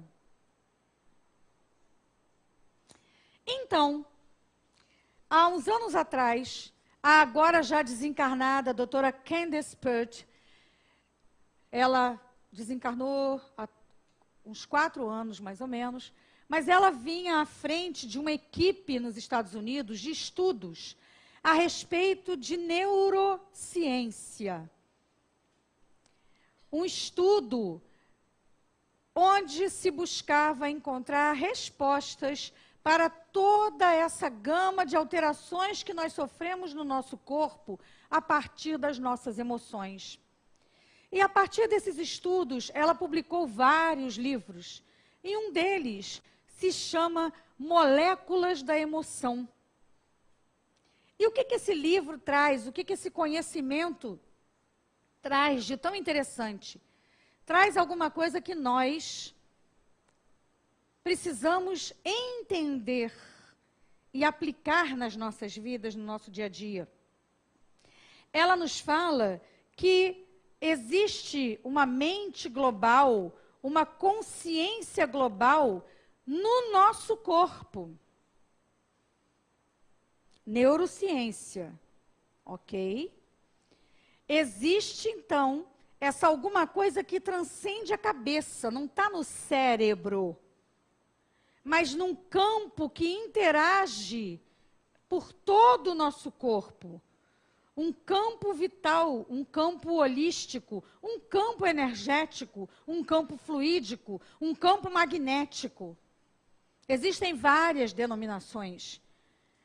Então, há uns anos atrás, a agora já desencarnada doutora Candace Pert, ela desencarnou há uns 4 anos, mais ou menos, mas ela vinha à frente de uma equipe nos Estados Unidos de estudos a respeito de neurociência. Um estudo onde se buscava encontrar respostas para toda essa gama de alterações que nós sofremos no nosso corpo a partir das nossas emoções. E a partir desses estudos, ela publicou vários livros. E um deles se chama Moléculas da Emoção. E o que esse livro traz? O que esse conhecimento traz de tão interessante? Traz alguma coisa que nós precisamos entender e aplicar nas nossas vidas, no nosso dia a dia. Ela nos fala que existe uma mente global, uma consciência global no nosso corpo. Neurociência, ok? Existe, então, essa alguma coisa que transcende a cabeça, não está no cérebro, mas num campo que interage por todo o nosso corpo. Um campo vital, um campo holístico, um campo energético, um campo fluídico, um campo magnético. Existem várias denominações,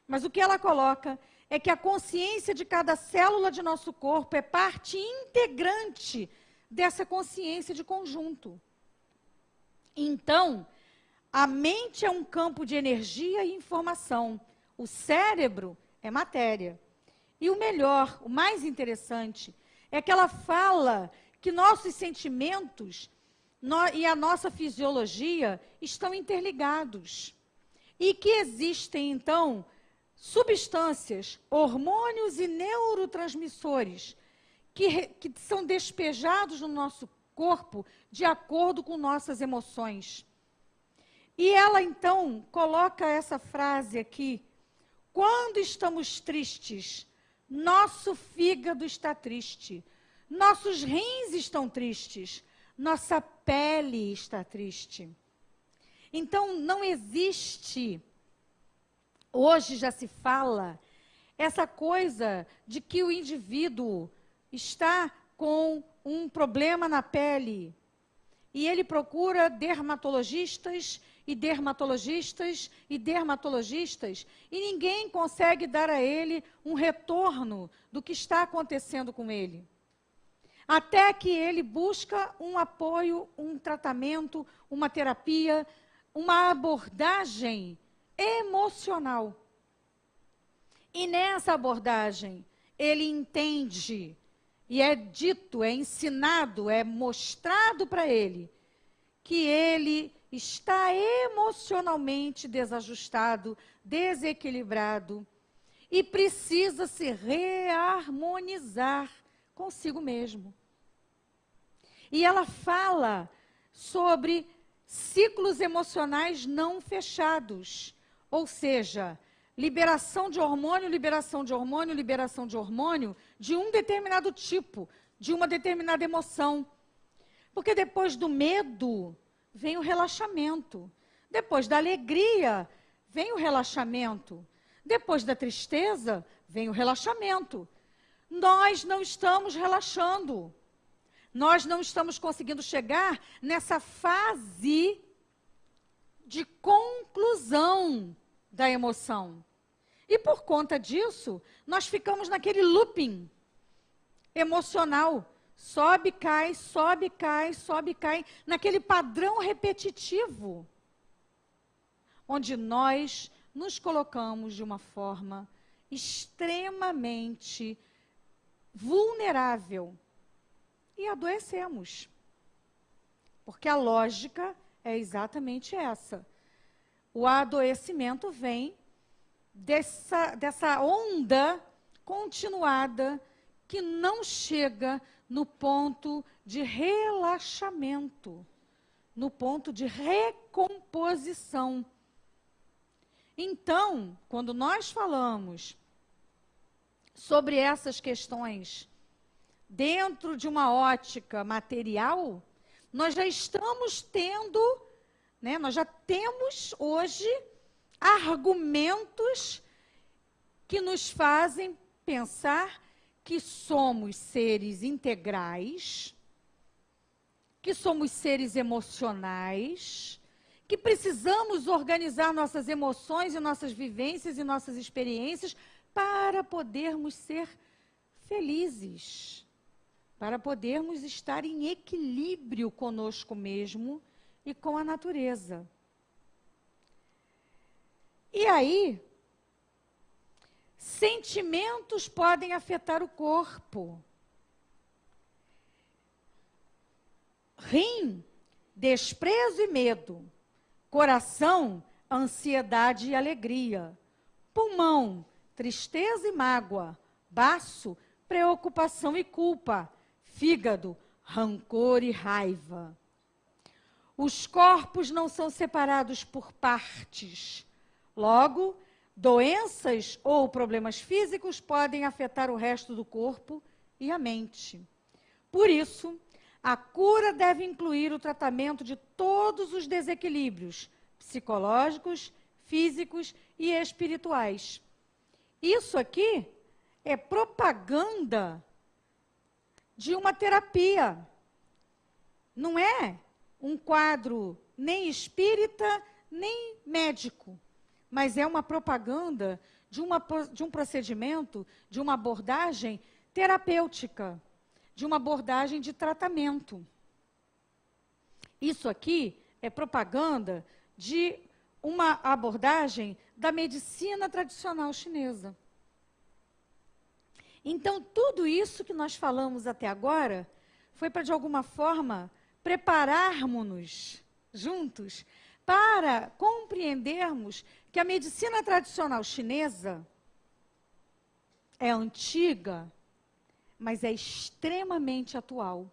mas o que ela coloca é que a consciência de cada célula de nosso corpo é parte integrante dessa consciência de conjunto. Então, a mente é um campo de energia e informação. O cérebro é matéria. E o melhor, o mais interessante, é que ela fala que nossos sentimentos e a nossa fisiologia estão interligados. E que existem, então, substâncias, hormônios e neurotransmissores que são despejados no nosso corpo de acordo com nossas emoções. E ela, então, coloca essa frase aqui: quando estamos tristes, nosso fígado está triste, nossos rins estão tristes, nossa pele está triste. Então, não existe, hoje já se fala, essa coisa de que o indivíduo está com um problema na pele e ele procura dermatologistas e dermatologistas e dermatologistas, e ninguém consegue dar a ele um retorno do que está acontecendo com ele. Até que ele busca um apoio, um tratamento, uma terapia, uma abordagem emocional. E nessa abordagem, ele entende, e é dito, é ensinado, é mostrado para ele, que ele está emocionalmente desajustado, desequilibrado e precisa se reharmonizar consigo mesmo. E ela fala sobre ciclos emocionais não fechados, ou seja, liberação de hormônio, liberação de hormônio, liberação de hormônio de um determinado tipo, de uma determinada emoção. Porque depois do medo vem o relaxamento. Depois da alegria vem o relaxamento. Depois da tristeza vem o relaxamento. Nós não estamos relaxando. Nós não estamos conseguindo chegar nessa fase de conclusão da emoção. E por conta disso, nós ficamos naquele looping emocional. Sobe, cai, sobe, cai, sobe, cai, naquele padrão repetitivo, onde nós nos colocamos de uma forma extremamente vulnerável e adoecemos. Porque a lógica é exatamente essa. O adoecimento vem dessa onda continuada que não chega no ponto de relaxamento, no ponto de recomposição. Então, quando nós falamos sobre essas questões dentro de uma ótica material, nós já estamos tendo, nós já temos hoje argumentos que nos fazem pensar que somos seres integrais, que somos seres emocionais, que precisamos organizar nossas emoções e nossas vivências e nossas experiências para podermos ser felizes, para podermos estar em equilíbrio conosco mesmo e com a natureza. E aí, sentimentos podem afetar o corpo. Rim, desprezo e medo. Coração, ansiedade e alegria. Pulmão, tristeza e mágoa. Baço, preocupação e culpa. Fígado, rancor e raiva. Os corpos não são separados por partes. Logo, doenças ou problemas físicos podem afetar o resto do corpo e a mente. Por isso, a cura deve incluir o tratamento de todos os desequilíbrios psicológicos, físicos e espirituais. Isso aqui é propaganda de uma terapia. Não é um quadro nem espírita, nem médico. Mas é uma propaganda de um procedimento, de uma abordagem terapêutica, de uma abordagem de tratamento. Isso aqui é propaganda de uma abordagem da medicina tradicional chinesa. Então, tudo isso que nós falamos até agora foi para, de alguma forma, prepararmos-nos juntos para compreendermos que a medicina tradicional chinesa é antiga, mas é extremamente atual.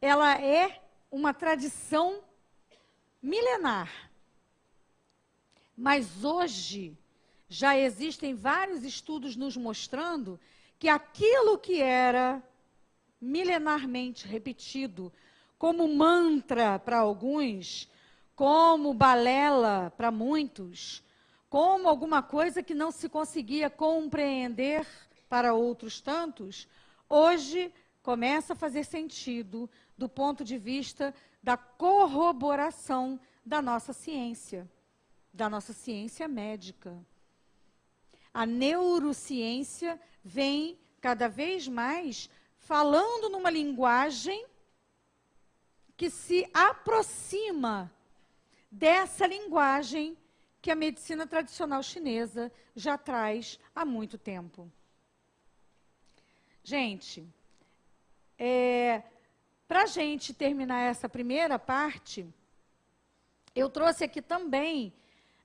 Ela é uma tradição milenar. Mas hoje já existem vários estudos nos mostrando que aquilo que era milenarmente repetido como mantra para alguns, como balela para muitos, como alguma coisa que não se conseguia compreender para outros tantos, hoje começa a fazer sentido do ponto de vista da corroboração da nossa ciência médica. A neurociência vem cada vez mais falando numa linguagem que se aproxima dessa linguagem que a medicina tradicional chinesa já traz há muito tempo. Gente, Para a gente terminar essa primeira parte, eu trouxe aqui também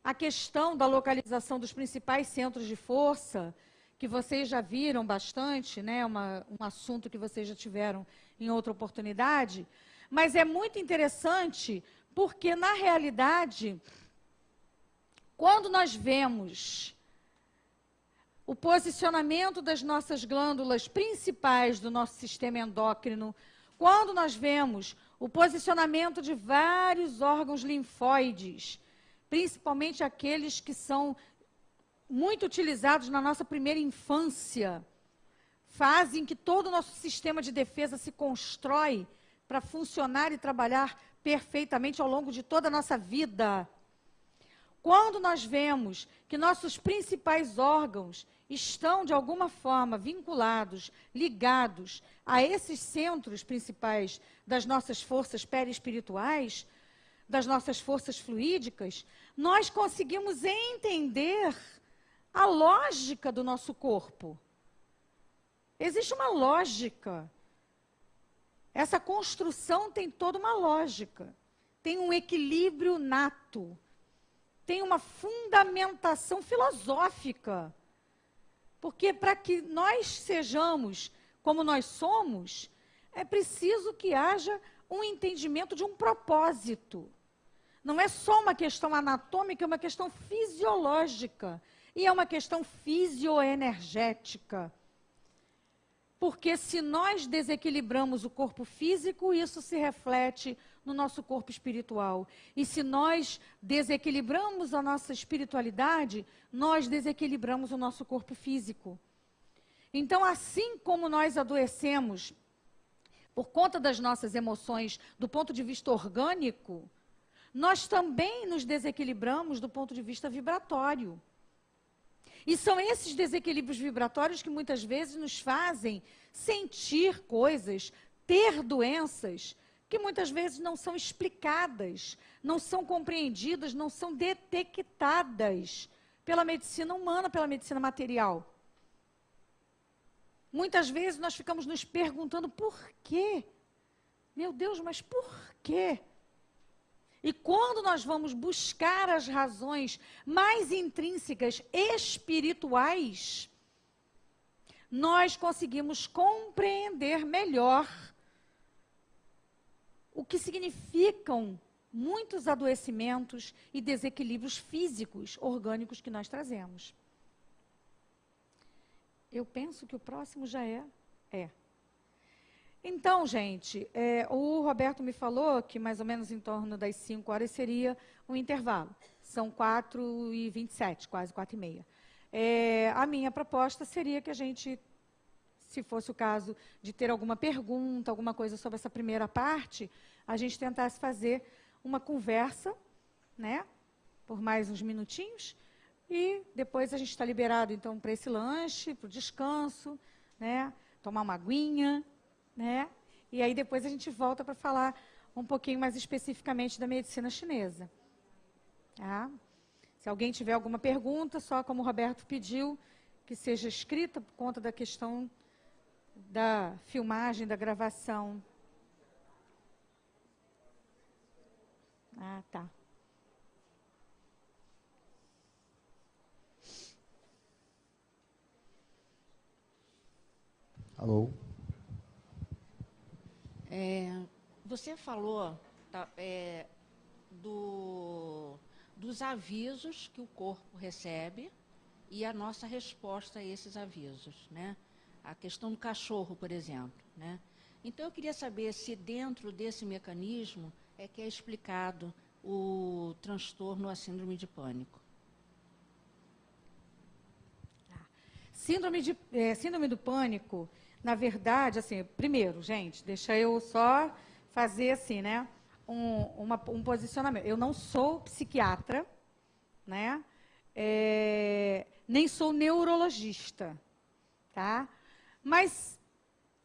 a questão da localização dos principais centros de força, que vocês já viram bastante, né? Um assunto que vocês já tiveram em outra oportunidade, mas é muito interessante porque, na realidade, quando nós vemos o posicionamento das nossas glândulas principais do nosso sistema endócrino, quando nós vemos o posicionamento de vários órgãos linfóides, principalmente aqueles que são muito utilizados na nossa primeira infância, fase em que todo o nosso sistema de defesa se constrói para funcionar e trabalhar perfeitamente ao longo de toda a nossa vida. Quando nós vemos que nossos principais órgãos estão, de alguma forma, vinculados, ligados a esses centros principais das nossas forças perispirituais, das nossas forças fluídicas, nós conseguimos entender a lógica do nosso corpo. Existe uma lógica. Essa construção tem toda uma lógica. Tem um equilíbrio nato. Tem uma fundamentação filosófica. Porque para que nós sejamos como nós somos, é preciso que haja um entendimento de um propósito. Não é só uma questão anatômica, é uma questão fisiológica. E é uma questão fisioenergética. Porque se nós desequilibramos o corpo físico, isso se reflete no nosso corpo espiritual. E se nós desequilibramos a nossa espiritualidade, nós desequilibramos o nosso corpo físico. Então, assim como nós adoecemos por conta das nossas emoções do ponto de vista orgânico, nós também nos desequilibramos do ponto de vista vibratório. E são esses desequilíbrios vibratórios que muitas vezes nos fazem sentir coisas, ter doenças, que muitas vezes não são explicadas, não são compreendidas, não são detectadas pela medicina humana, pela medicina material. Muitas vezes nós ficamos nos perguntando por quê? Meu Deus, mas por quê? E quando nós vamos buscar as razões mais intrínsecas, espirituais, nós conseguimos compreender melhor o que significam muitos adoecimentos e desequilíbrios físicos, orgânicos que nós trazemos. Eu penso que o próximo já é. Então, gente, o Roberto me falou que mais ou menos em torno das 5 horas seria um intervalo. São 4h27, quase 4h30. A minha proposta seria que a gente, se fosse o caso de ter alguma pergunta, alguma coisa sobre essa primeira parte, a gente tentasse fazer uma conversa, né, por mais uns minutinhos, e depois a gente está liberado, então, para esse lanche, para o descanso, né, tomar uma aguinha, né? E aí depois a gente volta para falar um pouquinho mais especificamente da medicina chinesa. Tá? Se alguém tiver alguma pergunta, só como o Roberto pediu, que seja escrita por conta da questão da filmagem, da gravação. Ah, tá. Alô? Você falou dos avisos que o corpo recebe e a nossa resposta a esses avisos, né? A questão do cachorro, por exemplo, né? Então, eu queria saber se dentro desse mecanismo é que é explicado o transtorno, a síndrome de pânico. Síndrome do pânico, na verdade, assim, primeiro, gente, deixa eu só fazer assim, né, um posicionamento. Eu não sou psiquiatra, né, nem sou neurologista, tá? Mas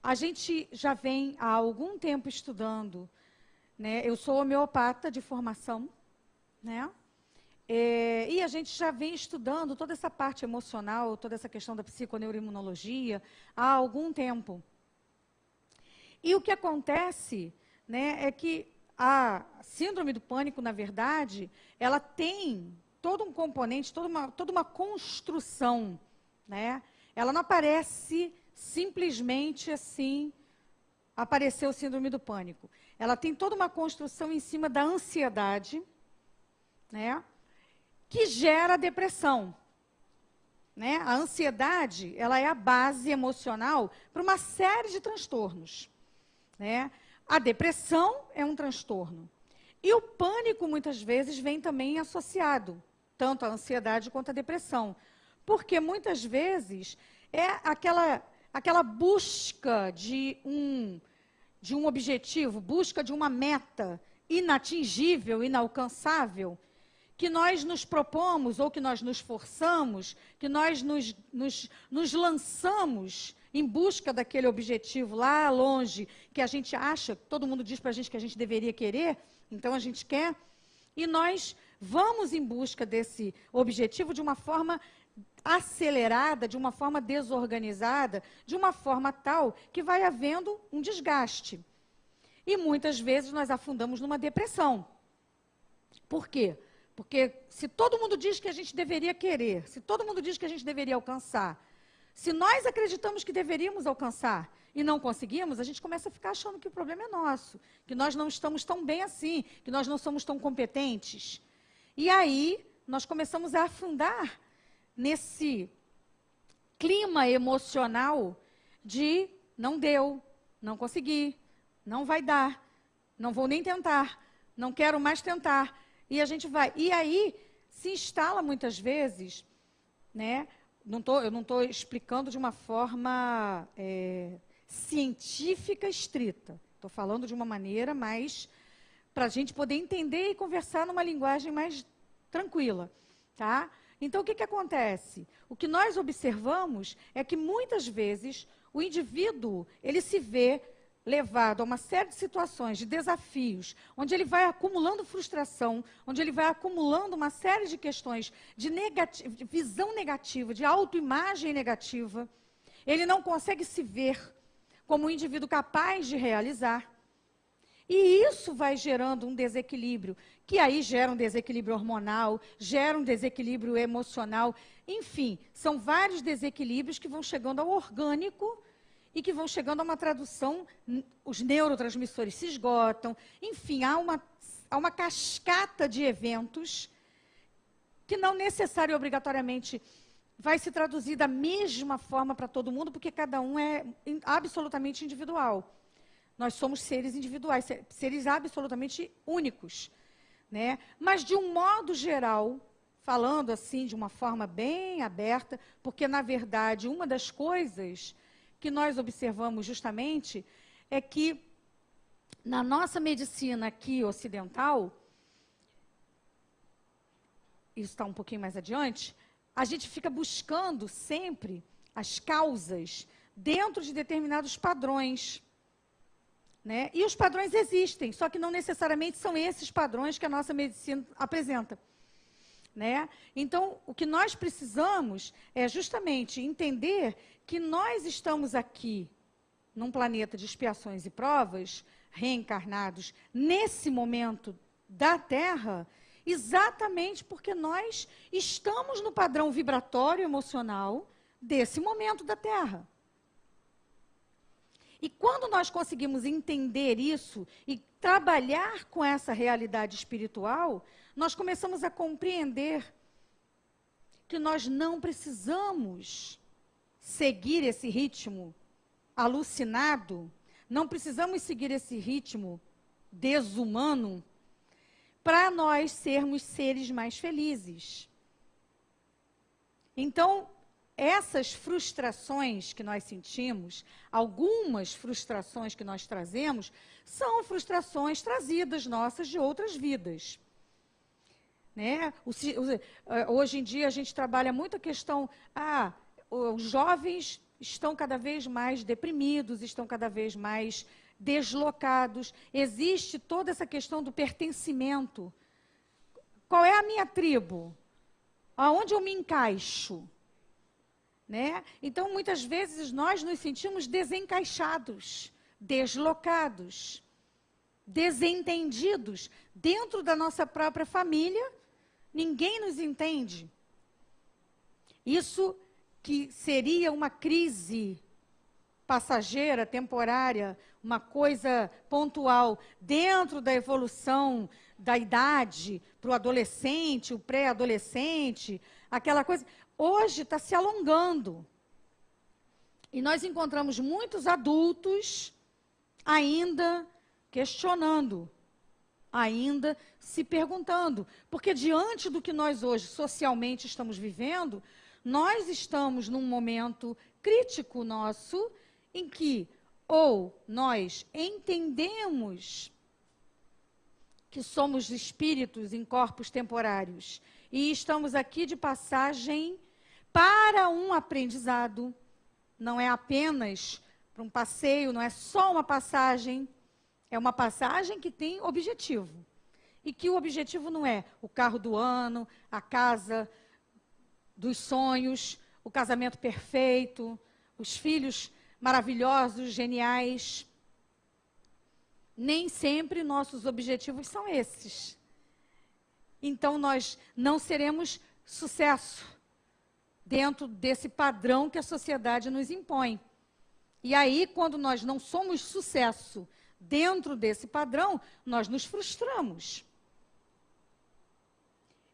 a gente já vem há algum tempo estudando, né? Eu sou homeopata de formação, né? E a gente já vem estudando toda essa parte emocional, toda essa questão da psiconeuroimunologia há algum tempo. E o que acontece, né, é que a síndrome do pânico, na verdade, ela tem todo um componente, toda uma construção, né? Ela não aparece simplesmente assim, apareceu síndrome do pânico. Ela tem toda uma construção em cima da ansiedade, né, que gera depressão. Né? A ansiedade, ela é a base emocional para uma série de transtornos. Né? A depressão é um transtorno. E o pânico, muitas vezes, vem também associado, tanto à ansiedade quanto à depressão. Porque, muitas vezes, é aquela busca de um objetivo, busca de uma meta inatingível, inalcançável, que nós nos propomos, ou que nós nos forçamos, que nós nos lançamos em busca daquele objetivo lá longe, que a gente acha, todo mundo diz para a gente que a gente deveria querer, então a gente quer, e nós vamos em busca desse objetivo de uma forma acelerada, de uma forma desorganizada, de uma forma tal que vai havendo um desgaste. E muitas vezes nós afundamos numa depressão. Por quê? Porque se todo mundo diz que a gente deveria querer, se todo mundo diz que a gente deveria alcançar, se nós acreditamos que deveríamos alcançar e não conseguimos, a gente começa a ficar achando que o problema é nosso, que nós não estamos tão bem assim, que nós não somos tão competentes. E aí, nós começamos a afundar nesse clima emocional de não deu, não consegui, não vai dar, não vou nem tentar, não quero mais tentar. E a gente vai. E aí se instala muitas vezes, né? Eu não estou explicando de uma forma científica estrita. Estou falando de uma maneira mais para a gente poder entender e conversar numa linguagem mais tranquila, tá? Então, o que acontece? O que nós observamos é que, muitas vezes, o indivíduo, ele se vê levado a uma série de situações, de desafios, onde ele vai acumulando frustração, onde ele vai acumulando uma série de questões de visão negativa, de autoimagem negativa. Ele não consegue se ver como um indivíduo capaz de realizar. E isso vai gerando um desequilíbrio, que aí gera um desequilíbrio hormonal, gera um desequilíbrio emocional. Enfim, são vários desequilíbrios que vão chegando ao orgânico e que vão chegando a uma tradução, os neurotransmissores se esgotam. Enfim, há uma cascata de eventos que não necessariamente obrigatoriamente vai se traduzir da mesma forma para todo mundo, porque cada um é absolutamente individual. Nós somos seres individuais, seres absolutamente únicos, né? Mas, de um modo geral, falando assim de uma forma bem aberta, porque, na verdade, uma das coisas que nós observamos justamente é que, na nossa medicina aqui ocidental, isso está um pouquinho mais adiante, a gente fica buscando sempre as causas dentro de determinados padrões. Né? E os padrões existem, só que não necessariamente são esses padrões que a nossa medicina apresenta. Né? Então, o que nós precisamos é justamente entender que nós estamos aqui, num planeta de expiações e provas, reencarnados nesse momento da Terra, exatamente porque nós estamos no padrão vibratório emocional desse momento da Terra. E quando nós conseguimos entender isso e trabalhar com essa realidade espiritual, nós começamos a compreender que nós não precisamos seguir esse ritmo alucinado, não precisamos seguir esse ritmo desumano para nós sermos seres mais felizes. Então, essas frustrações que nós sentimos, algumas frustrações que nós trazemos, são frustrações trazidas nossas de outras vidas. Né? Hoje em dia a gente trabalha muito a questão, os jovens estão cada vez mais deprimidos, estão cada vez mais deslocados. Existe toda essa questão do pertencimento. Qual é a minha tribo? Aonde eu me encaixo? Né? Então, muitas vezes, nós nos sentimos desencaixados, deslocados, desentendidos. Dentro da nossa própria família, ninguém nos entende. Isso que seria uma crise passageira, temporária, uma coisa pontual, dentro da evolução da idade, para o adolescente, o pré-adolescente, aquela coisa, hoje está se alongando. E nós encontramos muitos adultos ainda questionando, ainda se perguntando, porque diante do que nós hoje socialmente estamos vivendo, nós estamos num momento crítico nosso, em que ou nós entendemos que somos espíritos em corpos temporários e estamos aqui de passagem para um aprendizado, não é apenas para um passeio, não é só uma passagem, é uma passagem que tem objetivo. E que o objetivo não é o carro do ano, a casa dos sonhos, o casamento perfeito, os filhos maravilhosos, geniais. Nem sempre nossos objetivos são esses. Então, nós não seremos sucesso dentro desse padrão que a sociedade nos impõe. E aí, quando nós não somos sucesso dentro desse padrão, nós nos frustramos.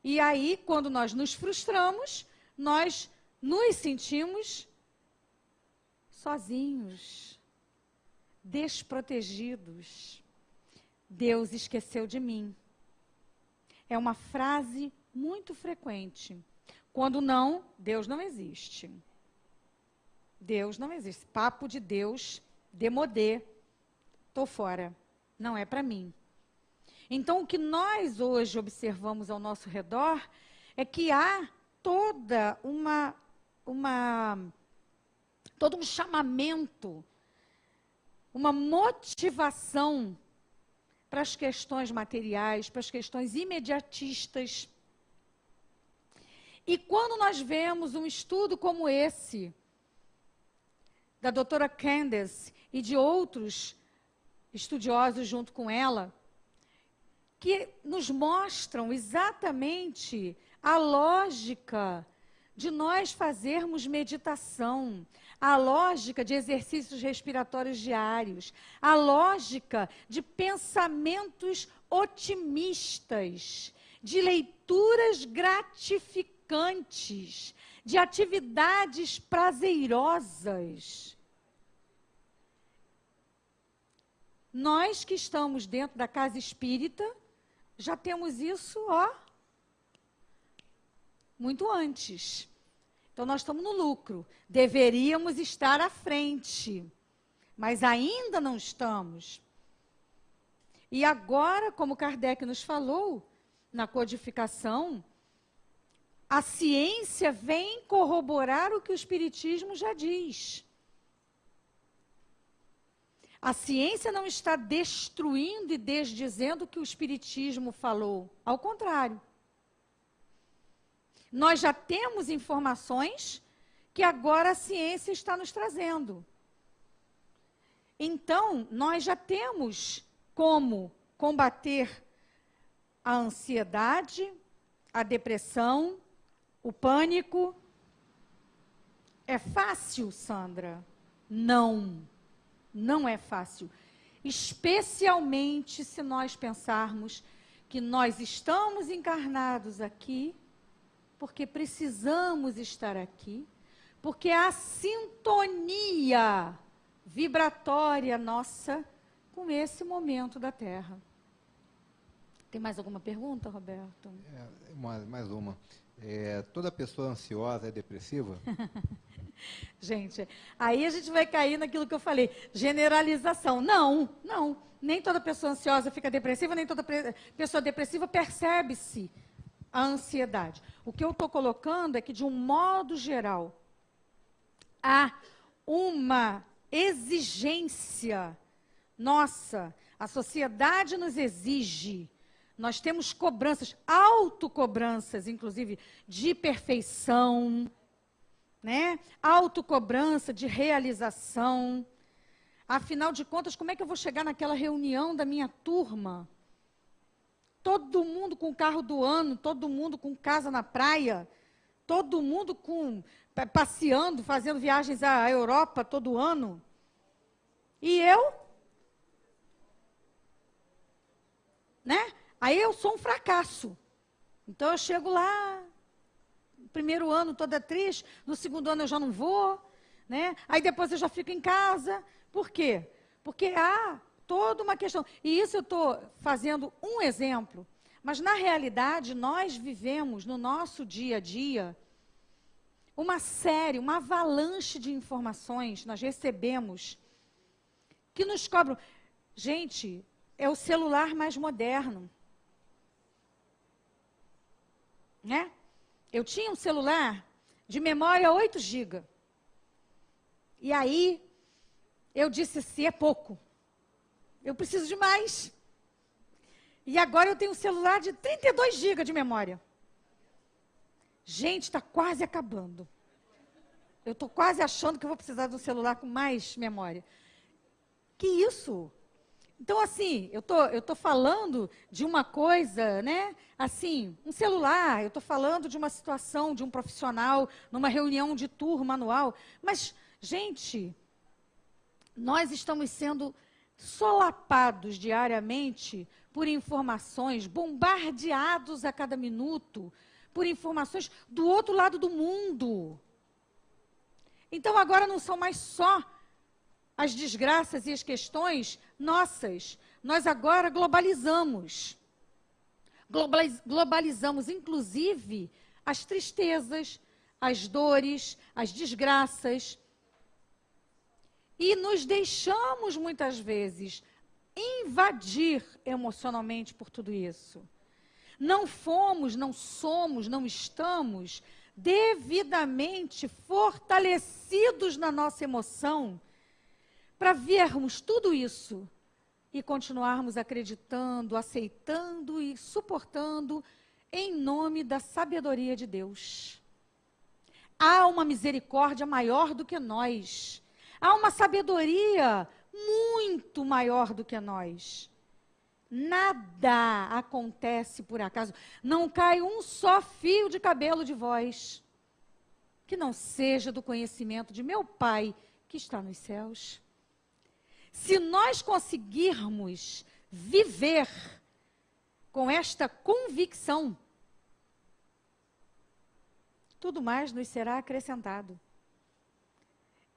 E aí, quando nós nos frustramos, nós nos sentimos sozinhos, desprotegidos. Deus esqueceu de mim. É uma frase muito frequente. Quando não, Deus não existe. Deus não existe. Papo de Deus, demodê. Estou fora. Não é para mim. Então, o que nós hoje observamos ao nosso redor é que há toda todo um chamamento, uma motivação para as questões materiais, para as questões imediatistas. E quando nós vemos um estudo como esse, da doutora Candace e de outros estudiosos junto com ela, que nos mostram exatamente a lógica de nós fazermos meditação, a lógica de exercícios respiratórios diários, a lógica de pensamentos otimistas, de leituras gratificantes, de atividades prazerosas. Nós que estamos dentro da casa espírita, já temos isso, muito antes. Então, nós estamos no lucro. Deveríamos estar à frente, mas ainda não estamos. E agora, como Kardec nos falou, na codificação, a ciência vem corroborar o que o Espiritismo já diz. A ciência não está destruindo e desdizendo o que o Espiritismo falou. Ao contrário. Nós já temos informações que agora a ciência está nos trazendo. Então, nós já temos como combater a ansiedade, a depressão, o pânico. É fácil, Sandra? Não, não é fácil. Especialmente se nós pensarmos que nós estamos encarnados aqui porque precisamos estar aqui, porque a sintonia vibratória nossa com esse momento da Terra. Tem mais alguma pergunta, Roberto? Mais uma. Toda pessoa ansiosa é depressiva? Gente, aí a gente vai cair naquilo que eu falei, generalização. Não, nem toda pessoa ansiosa fica depressiva, nem toda pessoa depressiva percebe-se a ansiedade. O que eu estou colocando é que, de um modo geral, há uma exigência nossa, a sociedade nos exige, nós temos cobranças, autocobranças, inclusive, de perfeição, né? Autocobrança de realização. Afinal de contas, como é que eu vou chegar naquela reunião da minha turma? Todo mundo com carro do ano, todo mundo com casa na praia, todo mundo passeando, fazendo viagens à Europa todo ano. E eu? Né? Aí eu sou um fracasso. Então eu chego lá, no primeiro ano toda triste, no segundo ano eu já não vou, né? Aí depois eu já fico em casa. Por quê? Porque há toda uma questão. E isso eu estou fazendo um exemplo, mas na realidade nós vivemos no nosso dia a dia uma série, uma avalanche de informações nós recebemos que nos cobram. Gente, é o celular mais moderno. Né? Eu tinha um celular de memória 8 GB. E aí, eu disse assim, é pouco. Eu preciso de mais. E agora eu tenho um celular de 32 GB de memória. Gente, está quase acabando. Eu estou quase achando que eu vou precisar de um celular com mais memória. Que isso? Então, assim, eu tô falando de uma coisa, né? Assim, um celular, eu estou falando de uma situação de um profissional numa reunião de turma anual. Mas, gente, nós estamos sendo solapados diariamente por informações, bombardeados a cada minuto por informações do outro lado do mundo. Então, agora não são mais só as desgraças e as questões nossas. Nós agora globalizamos. Globalizamos, inclusive, as tristezas, as dores, as desgraças. E nos deixamos, muitas vezes, invadir emocionalmente por tudo isso. Não fomos, não somos, não estamos devidamente fortalecidos na nossa emoção para vermos tudo isso e continuarmos acreditando, aceitando e suportando em nome da sabedoria de Deus. Há uma misericórdia maior do que nós. Há uma sabedoria muito maior do que nós. Nada acontece por acaso. Não cai um só fio de cabelo de vós que não seja do conhecimento de meu Pai que está nos céus. Se nós conseguirmos viver com esta convicção, tudo mais nos será acrescentado.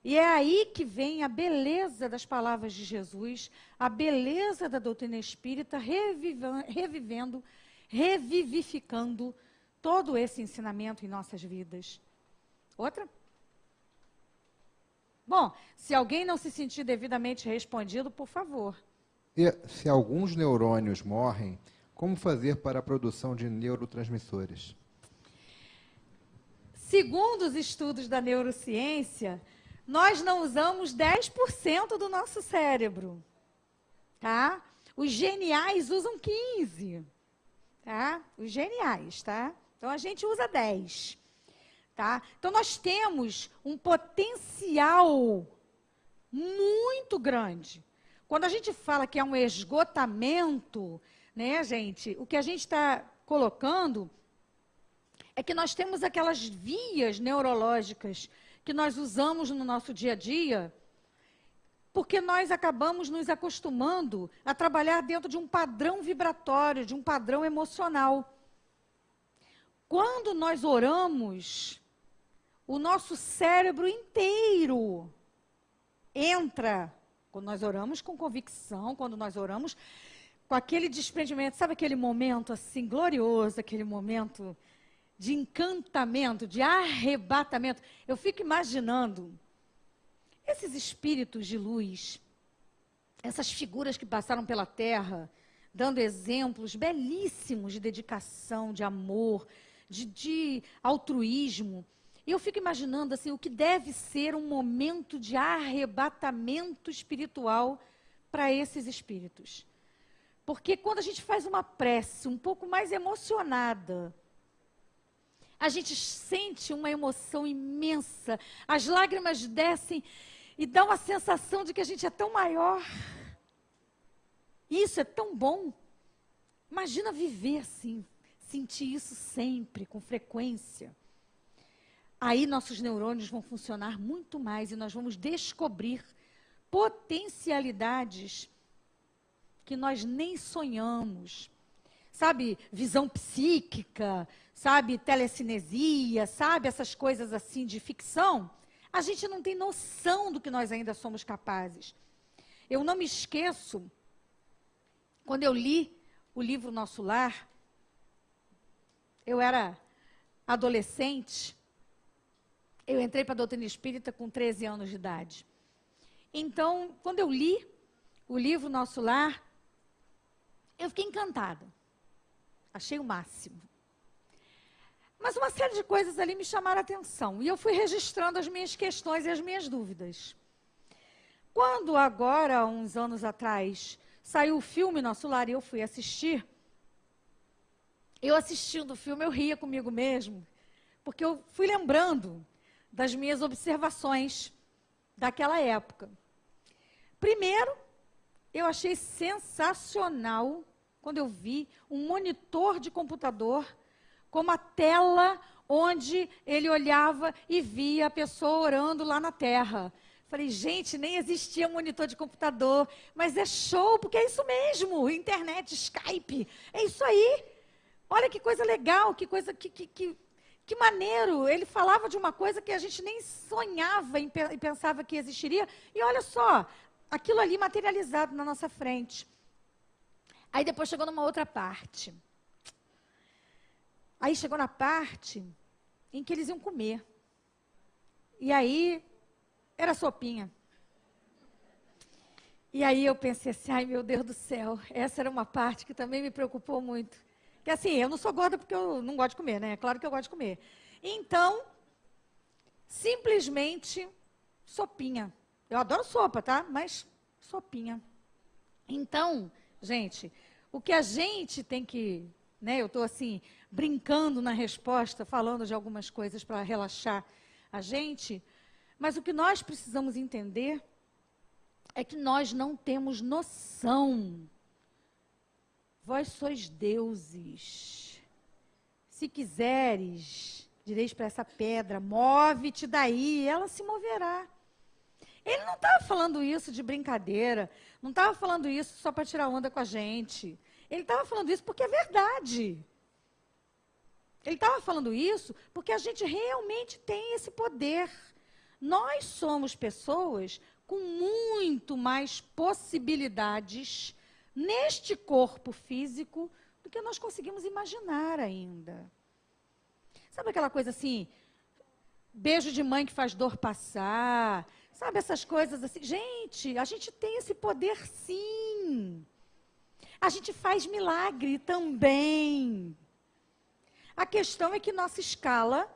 E é aí que vem a beleza das palavras de Jesus, a beleza da doutrina espírita, revivificando todo esse ensinamento em nossas vidas. Outra? Bom, se alguém não se sentir devidamente respondido, por favor. E se alguns neurônios morrem, como fazer para a produção de neurotransmissores? Segundo os estudos da neurociência, nós não usamos 10% do nosso cérebro, tá? Os geniais usam 15%, tá? Os geniais, tá? Então, a gente usa 10%, tá? Então, nós temos um potencial muito grande. Quando a gente fala que é um esgotamento, né, gente, o que a gente está colocando é que nós temos aquelas vias neurológicas que nós usamos no nosso dia a dia, porque nós acabamos nos acostumando a trabalhar dentro de um padrão vibratório, de um padrão emocional. Quando nós oramos, o nosso cérebro inteiro entra, quando nós oramos com convicção, quando nós oramos com aquele desprendimento, sabe aquele momento assim glorioso, aquele momento de encantamento, de arrebatamento. Eu fico imaginando esses espíritos de luz, essas figuras que passaram pela Terra, dando exemplos belíssimos de dedicação, de amor, de altruísmo. E eu fico imaginando assim, o que deve ser um momento de arrebatamento espiritual para esses espíritos. Porque quando a gente faz uma prece um pouco mais emocionada, a gente sente uma emoção imensa, as lágrimas descem E dá uma sensação de que a gente é tão maior. Isso é tão bom. Imagina viver assim, sentir isso sempre, com frequência. Aí nossos neurônios vão funcionar muito mais e nós vamos descobrir potencialidades que nós nem sonhamos. Sabe, visão psíquica, sabe, telecinesia, sabe, essas coisas assim de ficção. A gente não tem noção do que nós ainda somos capazes. Eu não me esqueço, quando eu li o livro Nosso Lar, eu era adolescente, eu entrei para a doutrina espírita com 13 anos de idade. Então, quando eu li o livro Nosso Lar, eu fiquei encantada. Achei o máximo. Mas uma série de coisas ali me chamaram a atenção. E eu fui registrando as minhas questões e as minhas dúvidas. Quando agora, uns anos atrás, saiu o filme Nosso Lar e eu fui assistir, eu assistindo o filme, eu ria comigo mesmo, porque eu fui lembrando das minhas observações daquela época. Primeiro, eu achei sensacional quando eu vi um monitor de computador com uma tela onde ele olhava e via a pessoa orando lá na Terra. Falei, gente, nem existia monitor de computador, mas é show, porque é isso mesmo, internet, Skype, é isso aí. Olha que coisa legal, que coisa, que maneiro. Ele falava de uma coisa que a gente nem sonhava e pensava que existiria, e olha só, aquilo ali materializado na nossa frente. Aí depois chegou numa outra parte. Aí chegou na parte em que eles iam comer. E aí, era sopinha. E aí eu pensei assim, ai meu Deus do céu, essa era uma parte que também me preocupou muito. Que assim, eu não sou gorda porque eu não gosto de comer, né? É claro que eu gosto de comer. Então, simplesmente, sopinha. Eu adoro sopa, tá? Mas, sopinha. Então, gente, o que a gente tem que, né? Eu estou assim, brincando na resposta, falando de algumas coisas para relaxar a gente, mas o que nós precisamos entender é que nós não temos noção. Vós sois deuses. Se quiseres, direis para essa pedra, move-te daí, ela se moverá. Ele não estava falando isso de brincadeira, não estava falando isso só para tirar onda com a gente. Ele estava falando isso porque é verdade. Ele estava falando isso porque a gente realmente tem esse poder. Nós somos pessoas com muito mais possibilidades neste corpo físico do que nós conseguimos imaginar ainda. Sabe aquela coisa assim, beijo de mãe que faz dor passar, sabe essas coisas assim? Gente, a gente tem esse poder sim. A gente faz milagre também. A questão é que nossa escala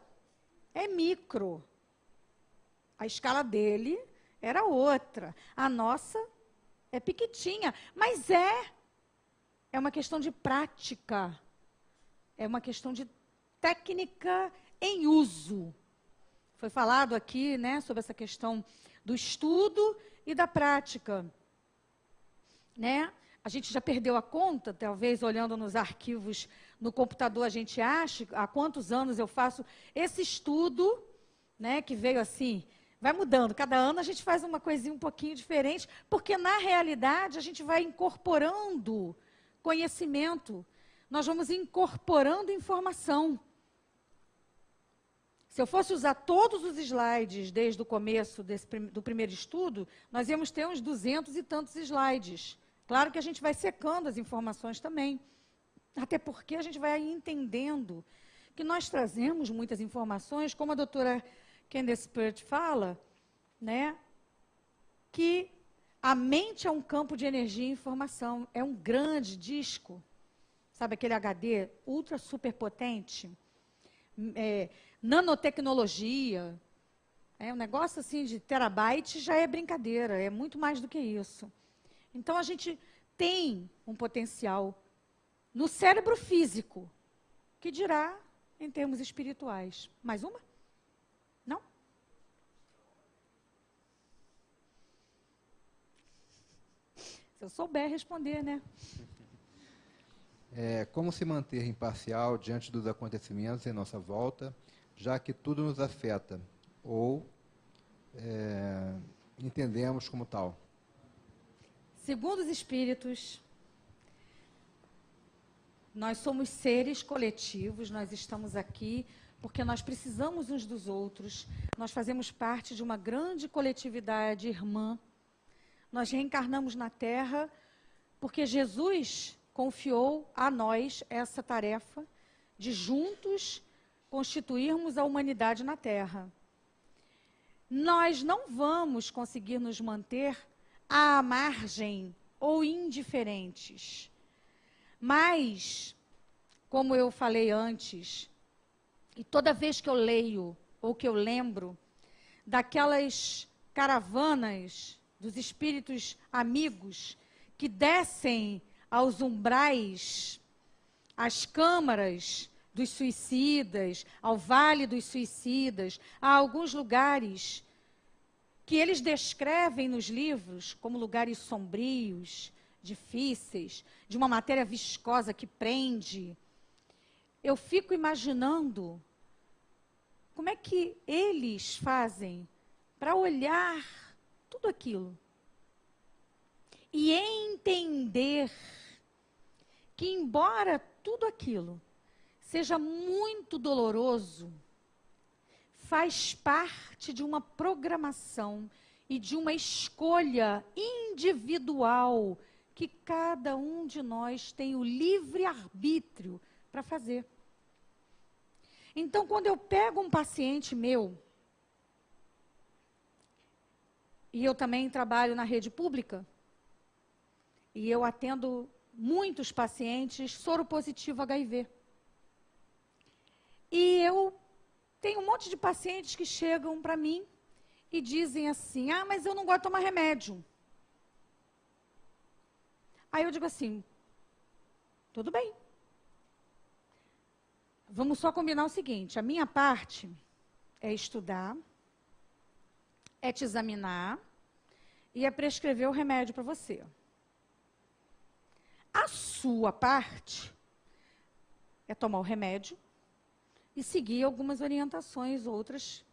é micro. A escala dele era outra. A nossa é pequitinha, mas é uma questão de prática. É uma questão de técnica em uso. Foi falado aqui, né, sobre essa questão do estudo e da prática. Né? A gente já perdeu a conta, talvez olhando nos arquivos no computador, a gente acha há quantos anos eu faço esse estudo, né, que veio assim, vai mudando. Cada ano a gente faz uma coisinha um pouquinho diferente, porque na realidade a gente vai incorporando conhecimento, nós vamos incorporando informação. Se eu fosse usar todos os slides desde o começo do primeiro estudo, nós íamos ter uns 200 e tantos slides. Claro que a gente vai secando as informações também, até porque a gente vai entendendo que nós trazemos muitas informações, como a doutora Candace Pert fala, né, que a mente é um campo de energia e informação, é um grande disco, sabe aquele HD ultra super potente, nanotecnologia, um negócio assim de terabyte já é brincadeira, é muito mais do que isso. Então, a gente tem um potencial no cérebro físico, que dirá em termos espirituais. Mais uma? Não? Se eu souber responder, né? Como se manter imparcial diante dos acontecimentos em nossa volta, já que tudo nos afeta, ou entendemos como tal? Segundo os espíritos, nós somos seres coletivos, nós estamos aqui porque nós precisamos uns dos outros, nós fazemos parte de uma grande coletividade irmã. Nós reencarnamos na Terra porque Jesus confiou a nós essa tarefa de juntos constituirmos a humanidade na Terra. Nós não vamos conseguir nos manter à margem ou indiferentes. Mas, como eu falei antes, e toda vez que eu leio ou que eu lembro daquelas caravanas dos espíritos amigos que descem aos umbrais, às câmaras dos suicidas, ao Vale dos Suicidas, a alguns lugares que eles descrevem nos livros como lugares sombrios, difíceis, de uma matéria viscosa que prende. Eu fico imaginando como é que eles fazem para olhar tudo aquilo e entender que, embora tudo aquilo seja muito doloroso, faz parte de uma programação e de uma escolha individual que cada um de nós tem o livre-arbítrio para fazer. Então, quando eu pego um paciente meu, e eu também trabalho na rede pública, e eu atendo muitos pacientes soropositivo HIV. E eu tenho um monte de pacientes que chegam para mim e dizem assim, mas eu não gosto de tomar remédio. Aí eu digo assim, tudo bem. Vamos só combinar o seguinte, a minha parte é estudar, é te examinar e é prescrever o remédio para você. A sua parte é tomar o remédio e seguir algumas orientações, outras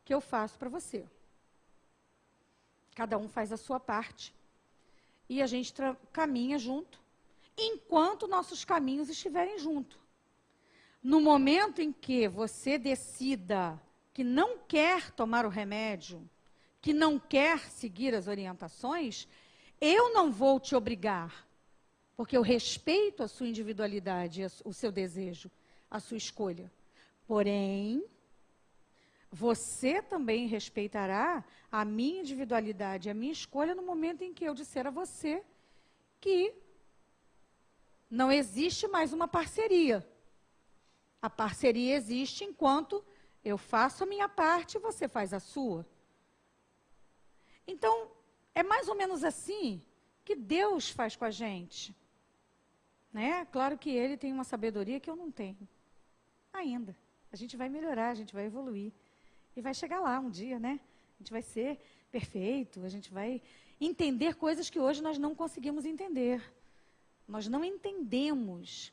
que eu faço para você. Cada um faz a sua parte e a gente caminha junto, enquanto nossos caminhos estiverem juntos. No momento em que você decida que não quer tomar o remédio, que não quer seguir as orientações, eu não vou te obrigar, porque eu respeito a sua individualidade, o seu desejo, a sua escolha. Porém, você também respeitará a minha individualidade, a minha escolha no momento em que eu disser a você que não existe mais uma parceria. A parceria existe enquanto eu faço a minha parte e você faz a sua. Então, é mais ou menos assim que Deus faz com a gente. Né? Claro que Ele tem uma sabedoria que eu não tenho. Ainda. A gente vai melhorar, a gente vai evoluir. E vai chegar lá um dia, né? A gente vai ser perfeito, a gente vai entender coisas que hoje nós não conseguimos entender. Nós não entendemos.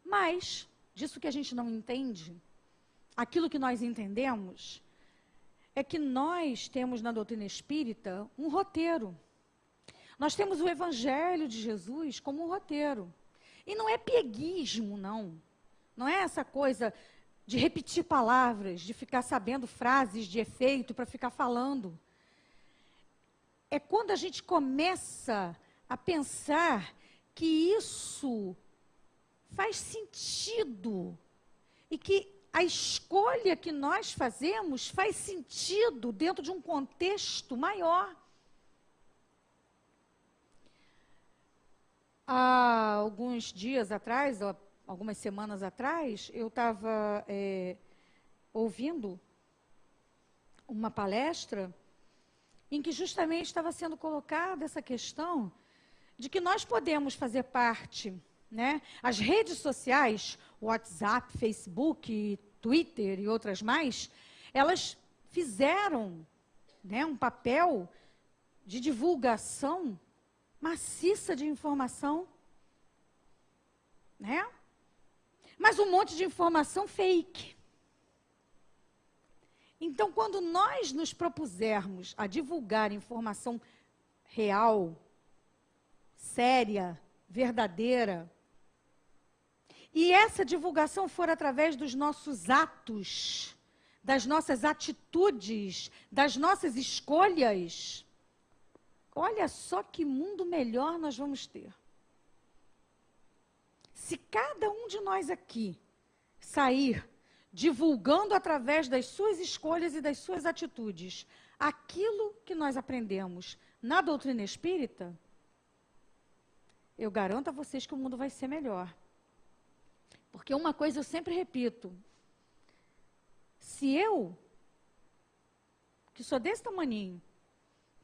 Mas, disso que a gente não entende, aquilo que nós entendemos, é que nós temos na doutrina espírita um roteiro. Nós temos o Evangelho de Jesus como um roteiro. E não é pieguismo, não. Não é essa coisa de repetir palavras, de ficar sabendo frases de efeito para ficar falando. É quando a gente começa a pensar que isso faz sentido e que a escolha que nós fazemos faz sentido dentro de um contexto maior. Há alguns dias atrás, algumas semanas atrás, eu estava ouvindo uma palestra em que justamente estava sendo colocada essa questão de que nós podemos fazer parte, né? As redes sociais, WhatsApp, Facebook, Twitter e outras mais, elas fizeram, né, um papel de divulgação maciça de informação, né? Mas um monte de informação fake. Então, quando nós nos propusermos a divulgar informação real, séria, verdadeira, e essa divulgação for através dos nossos atos, das nossas atitudes, das nossas escolhas, olha só que mundo melhor nós vamos ter. Se cada um de nós aqui sair divulgando através das suas escolhas e das suas atitudes aquilo que nós aprendemos na doutrina espírita, eu garanto a vocês que o mundo vai ser melhor. Porque uma coisa eu sempre repito, se eu, que sou desse tamaninho,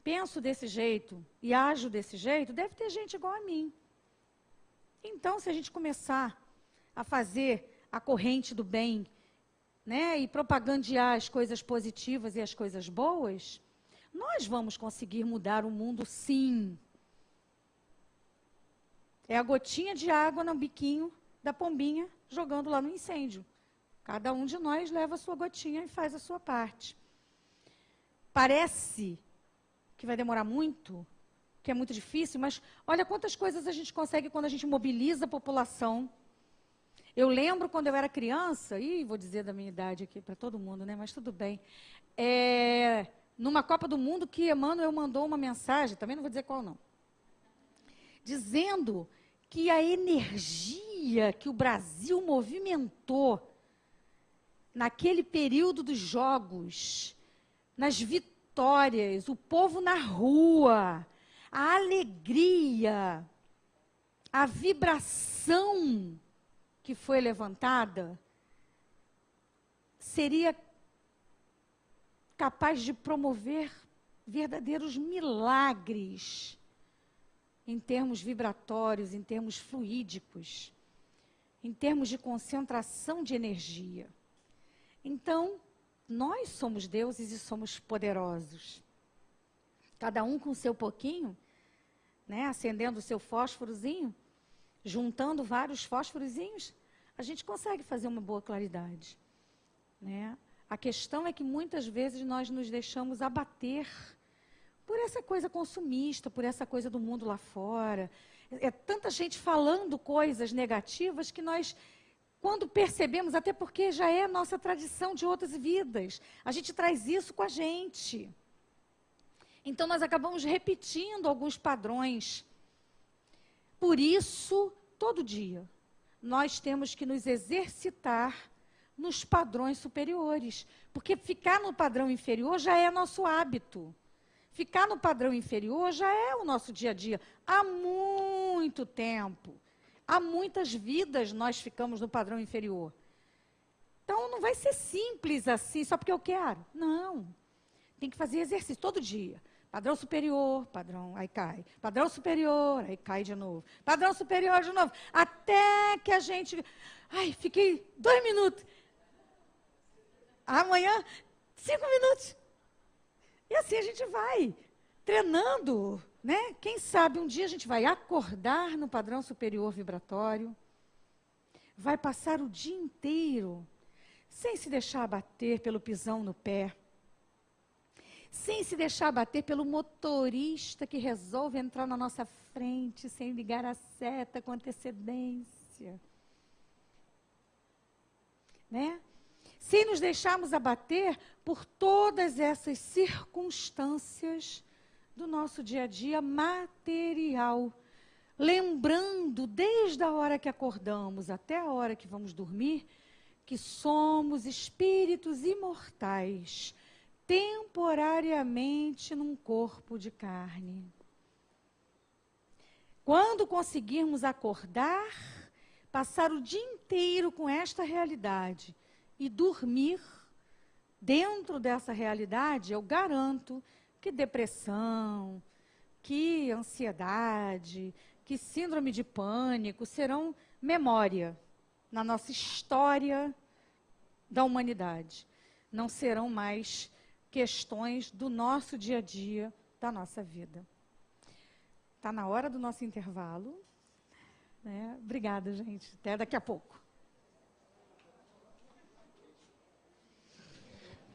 penso desse jeito e ajo desse jeito, deve ter gente igual a mim. Então, se a gente começar a fazer a corrente do bem, né, e propagandear as coisas positivas e as coisas boas, nós vamos conseguir mudar o mundo, sim. É a gotinha de água no biquinho da pombinha jogando lá no incêndio. Cada um de nós leva a sua gotinha e faz a sua parte. Parece que vai demorar muito, que é muito difícil, mas olha quantas coisas a gente consegue quando a gente mobiliza a população. Eu lembro quando eu era criança, e vou dizer da minha idade aqui para todo mundo, né? Mas tudo bem. Numa Copa do Mundo que Emmanuel mandou uma mensagem, também não vou dizer qual não, dizendo que a energia que o Brasil movimentou naquele período dos jogos, nas vitórias, o povo na rua, a alegria, a vibração que foi levantada, seria capaz de promover verdadeiros milagres em termos vibratórios, em termos fluídicos, em termos de concentração de energia. Então, nós somos deuses e somos poderosos. Cada um com o seu pouquinho, né, acendendo o seu fósforozinho, juntando vários fósforozinhos, a gente consegue fazer uma boa claridade, né? A questão é que muitas vezes nós nos deixamos abater por essa coisa consumista, por essa coisa do mundo lá fora. É tanta gente falando coisas negativas que nós, quando percebemos, até porque já é nossa tradição de outras vidas, a gente traz isso com a gente. Então nós acabamos repetindo alguns padrões. Por isso, todo dia, nós temos que nos exercitar nos padrões superiores. Porque ficar no padrão inferior já é nosso hábito. Ficar no padrão inferior já é o nosso dia a dia. Há muito tempo, há muitas vidas nós ficamos no padrão inferior. Então, não vai ser simples assim, só porque eu quero. Não. Tem que fazer exercício todo dia. Padrão superior, padrão, aí cai. Padrão superior, aí cai de novo. Padrão superior de novo. Até que a gente... Ai, fiquei 2 minutos. Amanhã, 5 minutos. E assim a gente vai treinando, né? Quem sabe um dia a gente vai acordar no padrão superior vibratório, vai passar o dia inteiro sem se deixar abater pelo pisão no pé, sem se deixar abater pelo motorista que resolve entrar na nossa frente sem ligar a seta com antecedência, né? Sem nos deixarmos abater por todas essas circunstâncias do nosso dia a dia material, lembrando desde a hora que acordamos até a hora que vamos dormir, que somos espíritos imortais, temporariamente num corpo de carne. Quando conseguirmos acordar, passar o dia inteiro com esta realidade e dormir dentro dessa realidade, eu garanto que depressão, que ansiedade, que síndrome de pânico serão memória na nossa história da humanidade. Não serão mais questões do nosso dia a dia da nossa vida. Está na hora do nosso intervalo. Né? Obrigada, gente. Até daqui a pouco.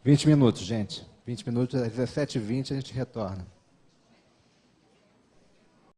20 minutos, gente. 20 minutos, às 17h20 a gente retorna.